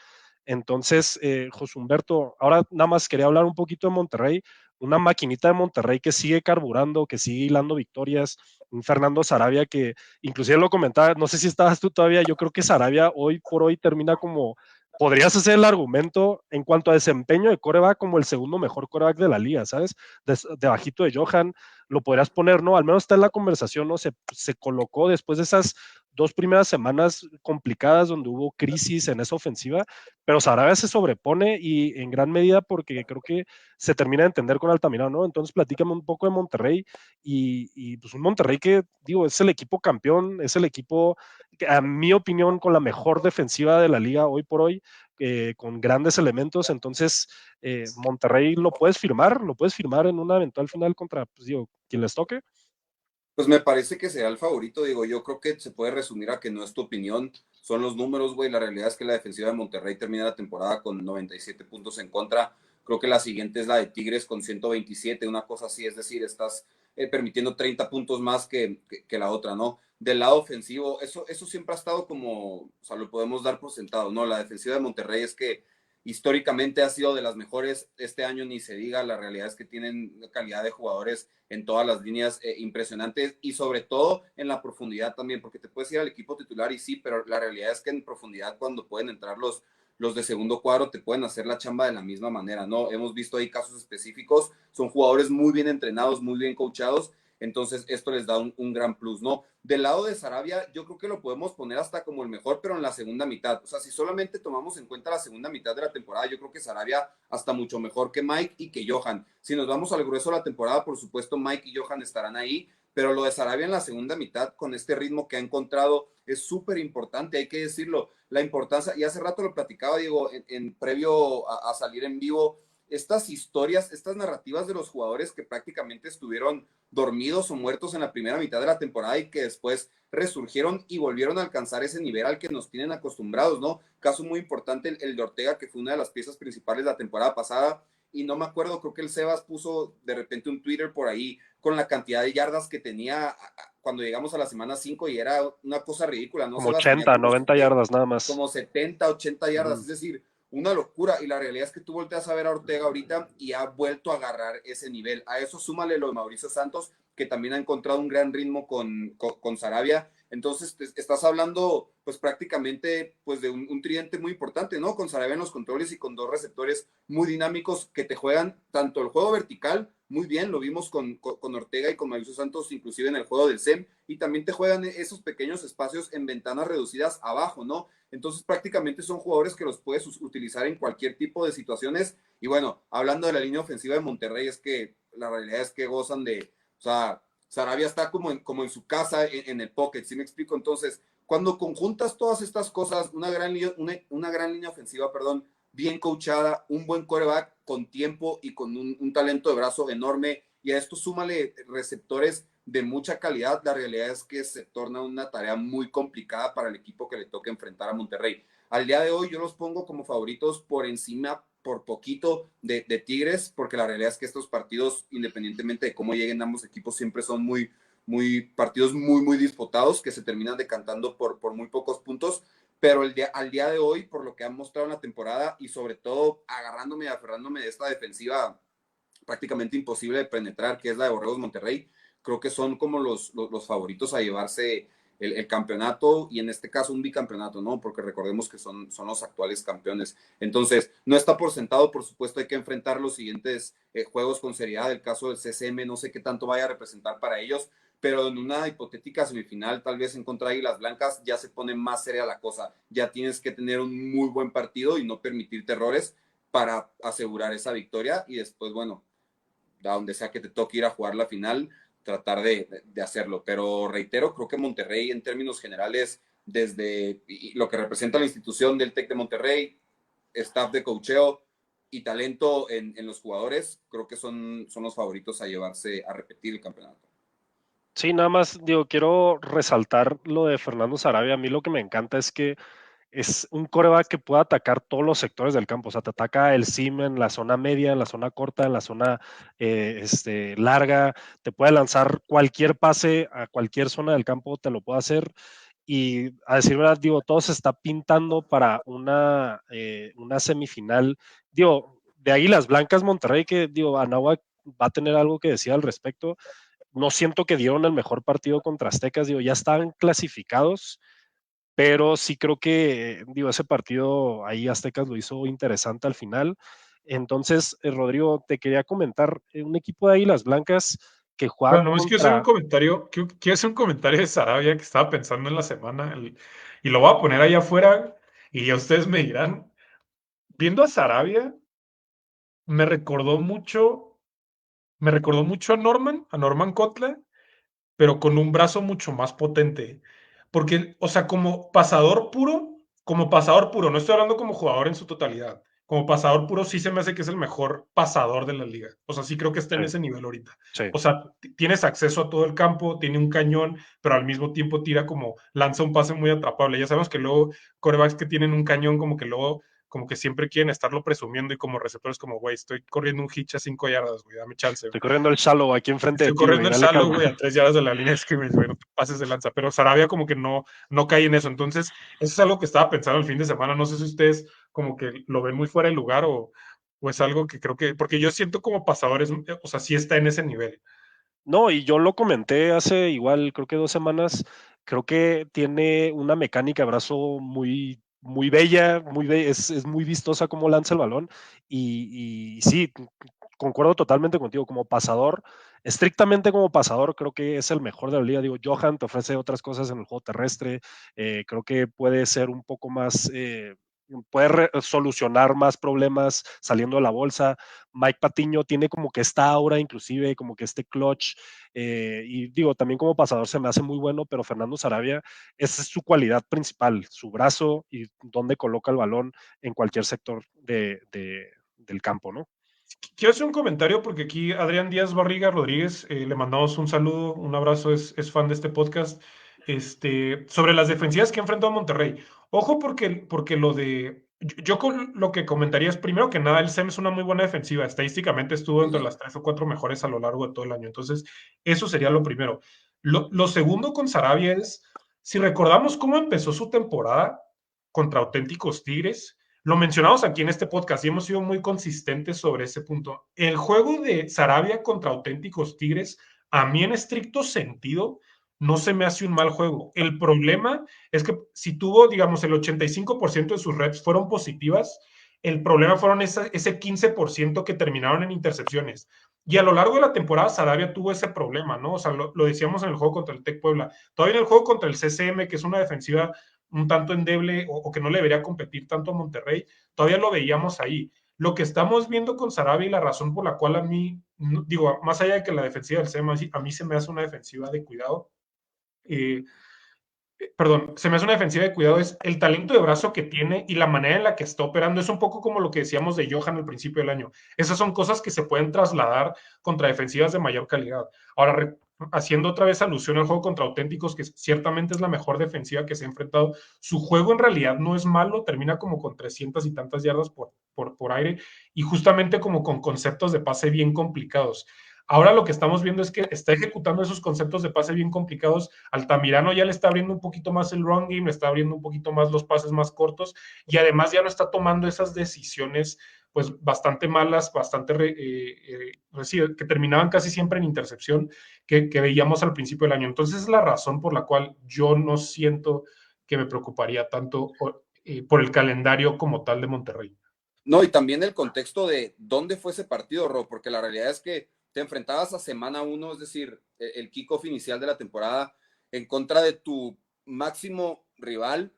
Entonces, José Humberto, ahora nada más quería hablar un poquito de Monterrey, una maquinita de Monterrey que sigue carburando, que sigue hilando victorias, un Fernando Sarabia que inclusive lo comentaba, no sé si estabas tú todavía, yo creo que Sarabia hoy por hoy termina como, podrías hacer el argumento en cuanto a desempeño de coreback como el segundo mejor coreback de la liga, ¿sabes? Bajito de Johan, lo podrías poner, ¿no? Al menos está en la conversación, ¿no? Se colocó después de esas 2 primeras semanas complicadas donde hubo crisis en esa ofensiva, pero Sarabia se sobrepone y en gran medida porque creo que se termina de entender con Altamirano, ¿no? Entonces platícame un poco de Monterrey y pues un Monterrey que, es el equipo campeón, es el equipo, que, a mi opinión, con la mejor defensiva de la liga hoy por hoy, con grandes elementos, entonces Monterrey lo puedes firmar en una eventual final contra, pues quien les toque. Pues me parece que será el favorito, yo creo que se puede resumir a que no es tu opinión, son los números, güey, la realidad es que la defensiva de Monterrey termina la temporada con 97 puntos en contra, creo que la siguiente es la de Tigres con 127, una cosa así, es decir, estás permitiendo 30 puntos más que la otra, ¿no? Del lado ofensivo, eso siempre ha estado como, o sea, lo podemos dar por sentado, ¿no? La defensiva de Monterrey es que históricamente ha sido de las mejores, este año ni se diga, la realidad es que tienen calidad de jugadores en todas las líneas impresionantes y sobre todo en la profundidad también, porque te puedes ir al equipo titular y sí, pero la realidad es que en profundidad cuando pueden entrar los de segundo cuadro te pueden hacer la chamba de la misma manera, ¿no? Hemos visto ahí casos específicos, son jugadores muy bien entrenados, muy bien coachados, entonces esto les da un gran plus, ¿no? Del lado de Sarabia, yo creo que lo podemos poner hasta como el mejor, pero en la segunda mitad. O sea, si solamente tomamos en cuenta la segunda mitad de la temporada, yo creo que Sarabia hasta mucho mejor que Mike y que Johan. Si nos vamos al grueso de la temporada, por supuesto, Mike y Johan estarán ahí, pero lo de Sarabia en la segunda mitad, con este ritmo que ha encontrado, es súper importante, hay que decirlo. La importancia, y hace rato lo platicaba, Diego, en previo a salir en vivo, estas historias, estas narrativas de los jugadores que prácticamente estuvieron dormidos o muertos en la primera mitad de la temporada y que después resurgieron y volvieron a alcanzar ese nivel al que nos tienen acostumbrados, ¿no? Caso muy importante el de Ortega, que fue una de las piezas principales de la temporada pasada, y no me acuerdo, creo que el Sebas puso de repente un Twitter por ahí con la cantidad de yardas que tenía cuando llegamos a la semana 5 y era una cosa ridícula, ¿no? Como Sebas tenía 80, 90 yardas nada más. como 70, 80 yardas, es decir, una locura. Y la realidad es que tú volteas a ver a Ortega ahorita y ha vuelto a agarrar ese nivel. A eso súmale lo de Mauricio Santos, que también ha encontrado un gran ritmo con Sarabia. Entonces estás hablando pues prácticamente pues de un tridente muy importante, ¿no? Con Sarabia en los controles y con dos receptores muy dinámicos que te juegan tanto el juego vertical, muy bien, lo vimos con Ortega y con Mauricio Santos, inclusive en el juego del SEM, y también te juegan esos pequeños espacios en ventanas reducidas abajo, ¿no? Entonces prácticamente son jugadores que los puedes utilizar en cualquier tipo de situaciones. Y bueno, hablando de la línea ofensiva de Monterrey, es que la realidad es que gozan de, o sea, Sarabia está como en su casa, en el pocket, ¿sí me explico? Entonces, cuando conjuntas todas estas cosas, una gran línea ofensiva, perdón, bien coachada, un buen quarterback con tiempo y con un talento de brazo enorme, y a esto súmale receptores de mucha calidad, la realidad es que se torna una tarea muy complicada para el equipo que le toque enfrentar a Monterrey. Al día de hoy yo los pongo como favoritos por encima, por poquito, de Tigres, porque la realidad es que estos partidos, independientemente de cómo lleguen ambos equipos, siempre son partidos muy disputados, que se terminan decantando por muy pocos puntos, pero al día de hoy, por lo que han mostrado en la temporada y sobre todo aferrándome de esta defensiva prácticamente imposible de penetrar, que es la de Borregos Monterrey, creo que son como los favoritos a llevarse el campeonato y en este caso un bicampeonato, ¿no? Porque recordemos que son los actuales campeones. Entonces, no está por sentado, por supuesto, hay que enfrentar los siguientes juegos con seriedad. El caso del CCM, no sé qué tanto vaya a representar para ellos, pero en una hipotética semifinal, tal vez en contra de Águilas Blancas, ya se pone más seria la cosa. Ya tienes que tener un muy buen partido y no permitirte errores para asegurar esa victoria y después, bueno, a donde sea que te toque ir a jugar la final, tratar de hacerlo. Pero reitero, creo que Monterrey en términos generales, desde lo que representa la institución del TEC de Monterrey, staff de coacheo y talento en los jugadores, creo que son los favoritos a llevarse, a repetir el campeonato. Sí, nada más, digo, quiero resaltar lo de Fernando Sarabia. A mí lo que me encanta es que es un quarterback que puede atacar todos los sectores del campo. O sea, te ataca el sim en la zona media, en la zona corta, en la zona larga. Te puede lanzar cualquier pase a cualquier zona del campo, te lo puede hacer. Y a decir verdad, digo, todo se está pintando para una semifinal. Digo, de Águilas Blancas Monterrey, que digo, Anáhuac va a tener algo que decir al respecto. No siento que dieron el mejor partido contra Aztecas, digo, ya estaban clasificados, pero sí creo que, digo, ese partido ahí Aztecas lo hizo interesante al final. Entonces, Rodrigo, te quería comentar, un equipo de Águilas Blancas que juega Bueno, es que hacer un comentario, quiero hacer un comentario de Sarabia que estaba pensando en la semana y lo voy a poner ahí afuera y ya ustedes me dirán, viendo a Sarabia, me recordó mucho a Norman Kotler, pero con un brazo mucho más potente. Porque, o sea, como pasador puro, no estoy hablando como jugador en su totalidad. Como pasador puro, sí se me hace que es el mejor pasador de la liga. O sea, sí creo que está en ese nivel ahorita. Sí. O sea, tienes acceso a todo el campo, tiene un cañón, pero al mismo tiempo lanza un pase muy atrapable. Ya sabemos que luego quarterbacks que tienen un cañón, como que siempre quieren estarlo presumiendo y como receptores como, güey, estoy corriendo un hitch a 5 yardas, güey, dame chance. Estoy corriendo el shallow aquí enfrente de ti, corriendo güey, el dale shallow, calma. güey, a 3 yardas de la línea de scrimmage, güey, no te pases de lanza. Pero Sarabia como que no cae en eso. Entonces, eso es algo que estaba pensando el fin de semana. No sé si ustedes como que lo ven muy fuera de lugar o es algo que creo que, porque yo siento como pasadores, o sea, sí está en ese nivel. No, y yo lo comenté hace igual, creo que 2 semanas. Creo que tiene una mecánica de brazo muy bella, es muy vistosa cómo lanza el balón. Y sí, concuerdo totalmente contigo. Como pasador, estrictamente como pasador, creo que es el mejor de la liga. Digo, Johan te ofrece otras cosas en el juego terrestre. Creo que puede ser un poco más. Puede solucionar más problemas saliendo de la bolsa. Mike Patiño tiene como que esta aura, inclusive como que este clutch, y digo, también como pasador se me hace muy bueno, pero Fernando Sarabia, esa es su cualidad principal, su brazo y dónde coloca el balón en cualquier sector del campo, ¿no? Quiero hacer un comentario porque aquí Adrián Díaz Barriga Rodríguez, le mandamos un saludo, un abrazo, es fan de este podcast, sobre las defensivas que ha enfrentado Monterrey. Ojo porque lo que comentaría es, primero que nada, el SEM es una muy buena defensiva. Estadísticamente estuvo entre las 3 o 4 mejores a lo largo de todo el año. Entonces, eso sería lo primero. Lo segundo con Sarabia es, si recordamos cómo empezó su temporada contra Auténticos Tigres, lo mencionamos aquí en este podcast y hemos sido muy consistentes sobre ese punto. El juego de Sarabia contra Auténticos Tigres, a mí en estricto sentido, no se me hace un mal juego. El problema es que si tuvo, digamos, el 85% de sus reps fueron positivas, el problema fueron ese 15% que terminaron en intercepciones. Y a lo largo de la temporada, Sarabia tuvo ese problema, ¿no? O sea, lo decíamos en el juego contra el Tec Puebla. Todavía en el juego contra el CCM, que es una defensiva un tanto endeble o que no le debería competir tanto a Monterrey, todavía lo veíamos ahí. Lo que estamos viendo con Sarabia y la razón por la cual a mí, digo, más allá de que la defensiva del SEMA, a mí se me hace una defensiva de cuidado, eh, perdón, se me hace una defensiva de cuidado, es el talento de brazo que tiene y la manera en la que está operando. Es un poco como lo que decíamos de Johan al principio del año. Esas son cosas que se pueden trasladar contra defensivas de mayor calidad. Ahora, haciendo otra vez alusión al juego contra Auténticos, que ciertamente es la mejor defensiva que se ha enfrentado, su juego en realidad no es malo, termina como con 300 y tantas yardas por aire y justamente como con conceptos de pase bien complicados. Ahora lo que estamos viendo es que está ejecutando esos conceptos de pase bien complicados. Altamirano ya le está abriendo un poquito más el run game, le está abriendo un poquito más los pases más cortos y además ya no está tomando esas decisiones pues bastante malas, que terminaban casi siempre en intercepción que veíamos al principio del año. Entonces es la razón por la cual yo no siento que me preocuparía tanto por el calendario como tal de Monterrey. No, y también el contexto de dónde fue ese partido, Ro, porque la realidad es que te enfrentabas a semana 1, es decir, el kickoff inicial de la temporada, en contra de tu máximo rival.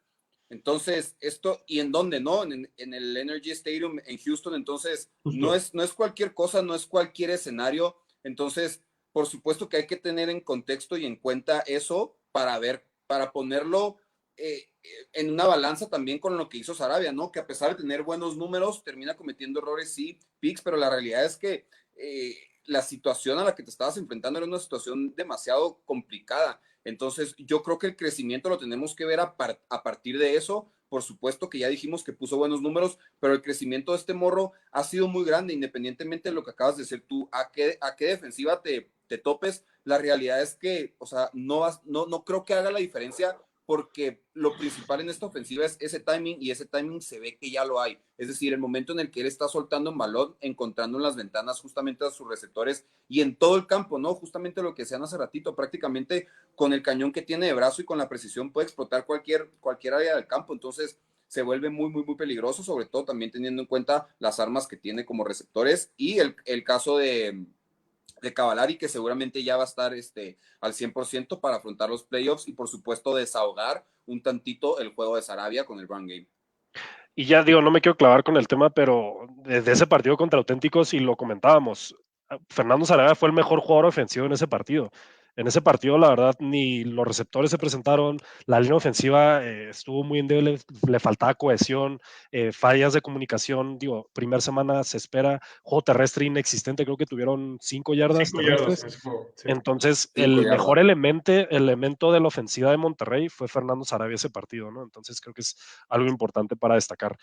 Entonces, esto, ¿y en dónde, no? En el Energy Stadium en Houston. Entonces, no es cualquier cosa, no es cualquier escenario. Entonces, por supuesto que hay que tener en contexto y en cuenta eso para ponerlo en una balanza también con lo que hizo Sarabia, ¿no? Que a pesar de tener buenos números, termina cometiendo errores, sí, picks, pero la realidad es que la situación a la que te estabas enfrentando era una situación demasiado complicada. Entonces, yo creo que el crecimiento lo tenemos que ver a partir de eso. Por supuesto que ya dijimos que puso buenos números, pero el crecimiento de este morro ha sido muy grande, independientemente de lo que acabas de decir tú. ¿A qué defensiva te topes? La realidad es que, o sea, no creo que haga la diferencia, porque lo principal en esta ofensiva es ese timing, y ese timing se ve que ya lo hay. Es decir, el momento en el que él está soltando un balón, encontrando en las ventanas justamente a sus receptores y en todo el campo, ¿no? Justamente lo que decían hace ratito, prácticamente con el cañón que tiene de brazo y con la precisión puede explotar cualquier área del campo. Entonces se vuelve muy, muy, muy peligroso, sobre todo también teniendo en cuenta las armas que tiene como receptores y el caso de Cavallari, que seguramente ya va a estar al 100% para afrontar los playoffs y por supuesto desahogar un tantito el juego de Sarabia con el run game. Y ya digo, no me quiero clavar con el tema, pero desde ese partido contra Auténticos, y lo comentábamos, Fernando Sarabia fue el mejor jugador ofensivo en ese partido. En ese partido, la verdad, ni los receptores se presentaron, la línea ofensiva estuvo muy endeble, le faltaba cohesión, fallas de comunicación. Digo, primera semana se espera, juego terrestre inexistente, creo que tuvieron 5 yardas 5 terrestres. yardas, sí. Entonces, 5 el yardas. mejor elemento de la ofensiva de Monterrey fue Fernando Sarabia ese partido, ¿no? Entonces, creo que es algo importante para destacar.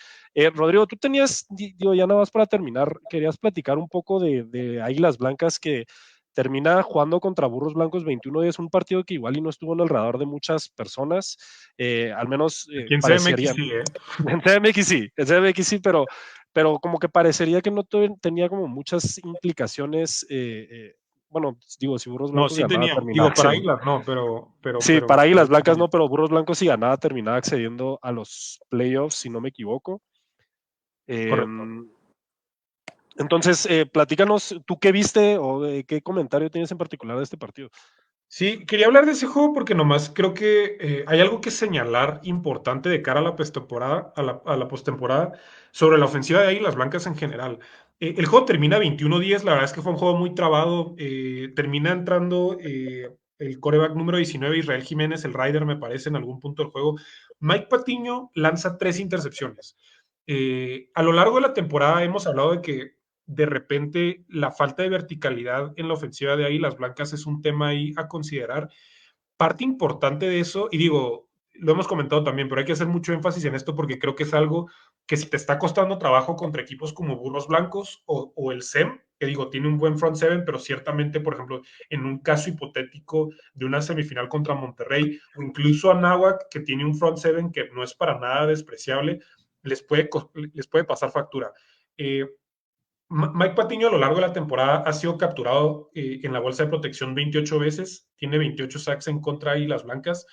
Rodrigo, tú tenías, digo, ya nada más para terminar, querías platicar un poco de Águilas Blancas, que termina jugando contra Burros Blancos 21-10, un partido que igual y no estuvo en el radar de muchas personas, al menos Aquí en parecería. CMX sí, En CMX sí, pero como que parecería que no tenía como muchas implicaciones. Bueno, digo, si Burros No, Blancos sí ganaba, tenía. terminaba Digo, para accediendo. Águilas no, pero Sí, para Águilas Blancas no, pero Burros Blancos sí ganaba, terminaba accediendo a los playoffs, si no me equivoco. Correcto. Entonces, platícanos, ¿tú qué viste o qué comentario tienes en particular de este partido? Sí, quería hablar de ese juego porque nomás creo que hay algo que señalar importante de cara a la postemporada, a la postemporada, sobre la ofensiva de Águilas Blancas en general. El juego termina 21-10, la verdad es que fue un juego muy trabado. Termina entrando el quarterback número 19, Israel Jiménez, el Rider, me parece, en algún punto del juego. Mike Patiño lanza 3 intercepciones. A lo largo de la temporada hemos hablado de que de repente la falta de verticalidad en la ofensiva de Águilas Blancas es un tema ahí a considerar. Parte importante de eso, y digo, lo hemos comentado también, pero hay que hacer mucho énfasis en esto porque creo que es algo que si te está costando trabajo contra equipos como Burros Blancos o el SEM, que digo, tiene un buen front seven, pero ciertamente, por ejemplo, en un caso hipotético de una semifinal contra Monterrey, o incluso Anáhuac, que tiene un front seven que no es para nada despreciable, les puede pasar factura. Mike Patiño a lo largo de la temporada ha sido capturado en la bolsa de protección 28 veces, tiene 28 sacks en contra de las blancas,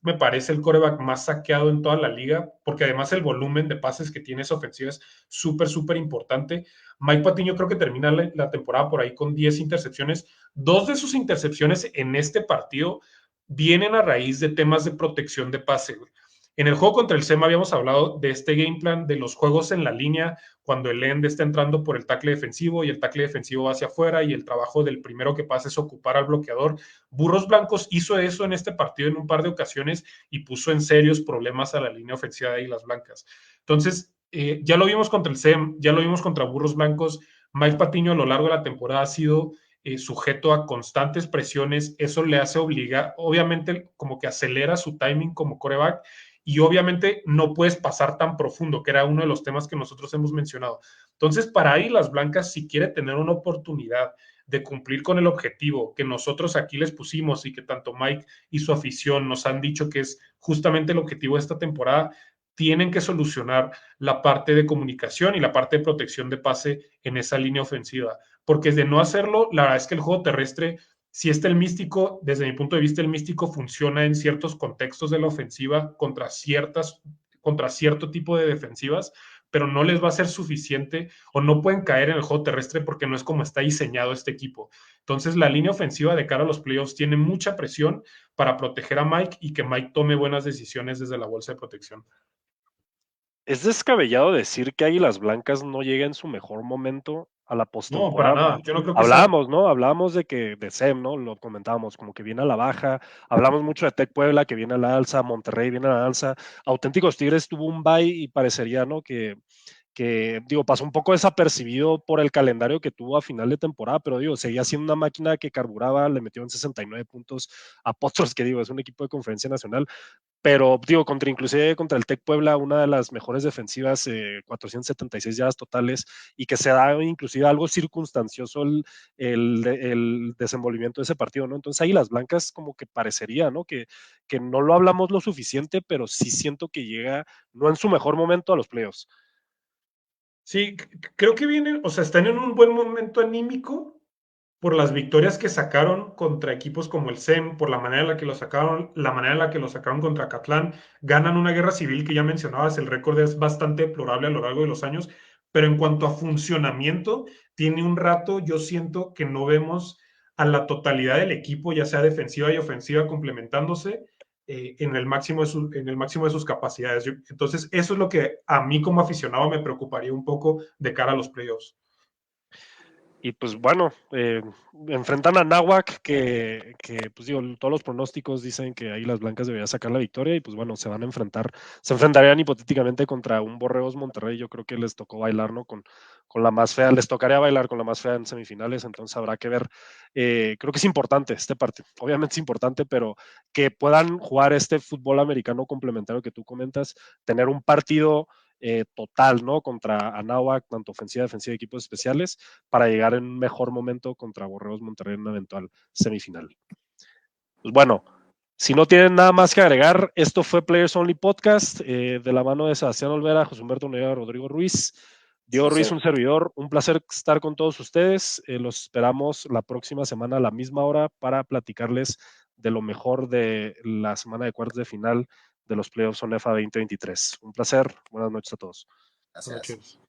me parece el quarterback más saqueado en toda la liga, porque además el volumen de pases que tiene esa ofensiva es súper importante. Mike Patiño creo que termina la temporada por ahí con 10 intercepciones. 2 de sus intercepciones en este partido vienen a raíz de temas de protección de pase, güey. En el juego contra el SEMA habíamos hablado de este game plan, de los juegos en la línea, cuando el end está entrando por el tackle defensivo y el tackle defensivo va hacia afuera y el trabajo del primero que pasa es ocupar al bloqueador. Burros Blancos hizo eso en este partido en un par de ocasiones y puso en serios problemas a la línea ofensiva de Águilas Blancas. Entonces, ya lo vimos contra el SEM, ya lo vimos contra Burros Blancos. Mike Patiño a lo largo de la temporada ha sido sujeto a constantes presiones, eso le hace obligar, obviamente como que acelera su timing como quarterback y obviamente no puedes pasar tan profundo, que era uno de los temas que nosotros hemos mencionado. Entonces, para Águilas Blancas, si quiere tener una oportunidad de cumplir con el objetivo que nosotros aquí les pusimos y que tanto Mike y su afición nos han dicho que es justamente el objetivo de esta temporada, tienen que solucionar la parte de comunicación y la parte de protección de pase en esa línea ofensiva, porque de no hacerlo, la verdad es que el juego terrestre, si el místico, desde mi punto de vista, el místico funciona en ciertos contextos de la ofensiva contra cierto tipo de defensivas, pero no les va a ser suficiente o no pueden caer en el juego terrestre porque no es como está diseñado este equipo. Entonces, la línea ofensiva de cara a los playoffs tiene mucha presión para proteger a Mike y que Mike tome buenas decisiones desde la bolsa de protección. Es descabellado decir que Águilas Blancas no llega en su mejor momento a la No, para postemporada. nada. Yo no creo que sea. Hablábamos, ¿no? Hablábamos de que de SEM, ¿no? Lo comentábamos, como que viene a la baja. Hablamos mucho de Tec Puebla, que viene a la alza, Monterrey viene a la alza. Auténticos Tigres tuvo un bye y parecería, ¿no? Que digo, pasó un poco desapercibido por el calendario que tuvo a final de temporada, pero digo, seguía siendo una máquina que carburaba, le metió en 69 puntos a Potros, que digo, es un equipo de conferencia nacional, pero digo, inclusive contra el Tec Puebla, una de las mejores defensivas, 476 yardas totales, y que se da inclusive algo circunstancioso el desenvolvimiento de ese partido, ¿no? Entonces ahí las blancas como que parecería, ¿no? Que no lo hablamos lo suficiente, pero sí siento que llega, no en su mejor momento, a los playoffs. Sí, creo que vienen, o sea, están en un buen momento anímico por las victorias que sacaron contra equipos como el SEM, por la manera en la que lo sacaron, la manera en la que lo sacaron contra Catlán, ganan una guerra civil que ya mencionabas, el récord es bastante deplorable a lo largo de los años, pero en cuanto a funcionamiento, tiene un rato, yo siento que no vemos a la totalidad del equipo, ya sea defensiva y ofensiva, complementándose en el máximo de sus capacidades. Entonces, eso es lo que a mí como aficionado me preocuparía un poco de cara a los playoffs. Y pues bueno, enfrentan a Náhuac, que pues digo, todos los pronósticos dicen que ahí las blancas deberían sacar la victoria y pues bueno, se enfrentarían hipotéticamente contra un Borregos Monterrey. Yo creo que les tocó bailar, ¿no? Con la más fea, les tocaría bailar con la más fea en semifinales, entonces habrá que ver. Creo que es importante este partido, obviamente es importante, pero que puedan jugar este fútbol americano complementario que tú comentas, tener un partido total, ¿no? Contra Anáhuac, tanto ofensiva, defensiva, equipos especiales, para llegar en un mejor momento contra Borregos Monterrey en una eventual semifinal. Pues bueno, si no tienen nada más que agregar, esto fue Players Only Podcast, de la mano de Sebastián Olvera, José Humberto Noriega, Rodrigo Ruiz, Diego Ruiz, un servidor. Un placer estar con todos ustedes. Los esperamos la próxima semana a la misma hora para platicarles de lo mejor de la semana de cuartos de final de los playoffs ONEFA 2023. Un placer. Buenas noches a todos. Gracias.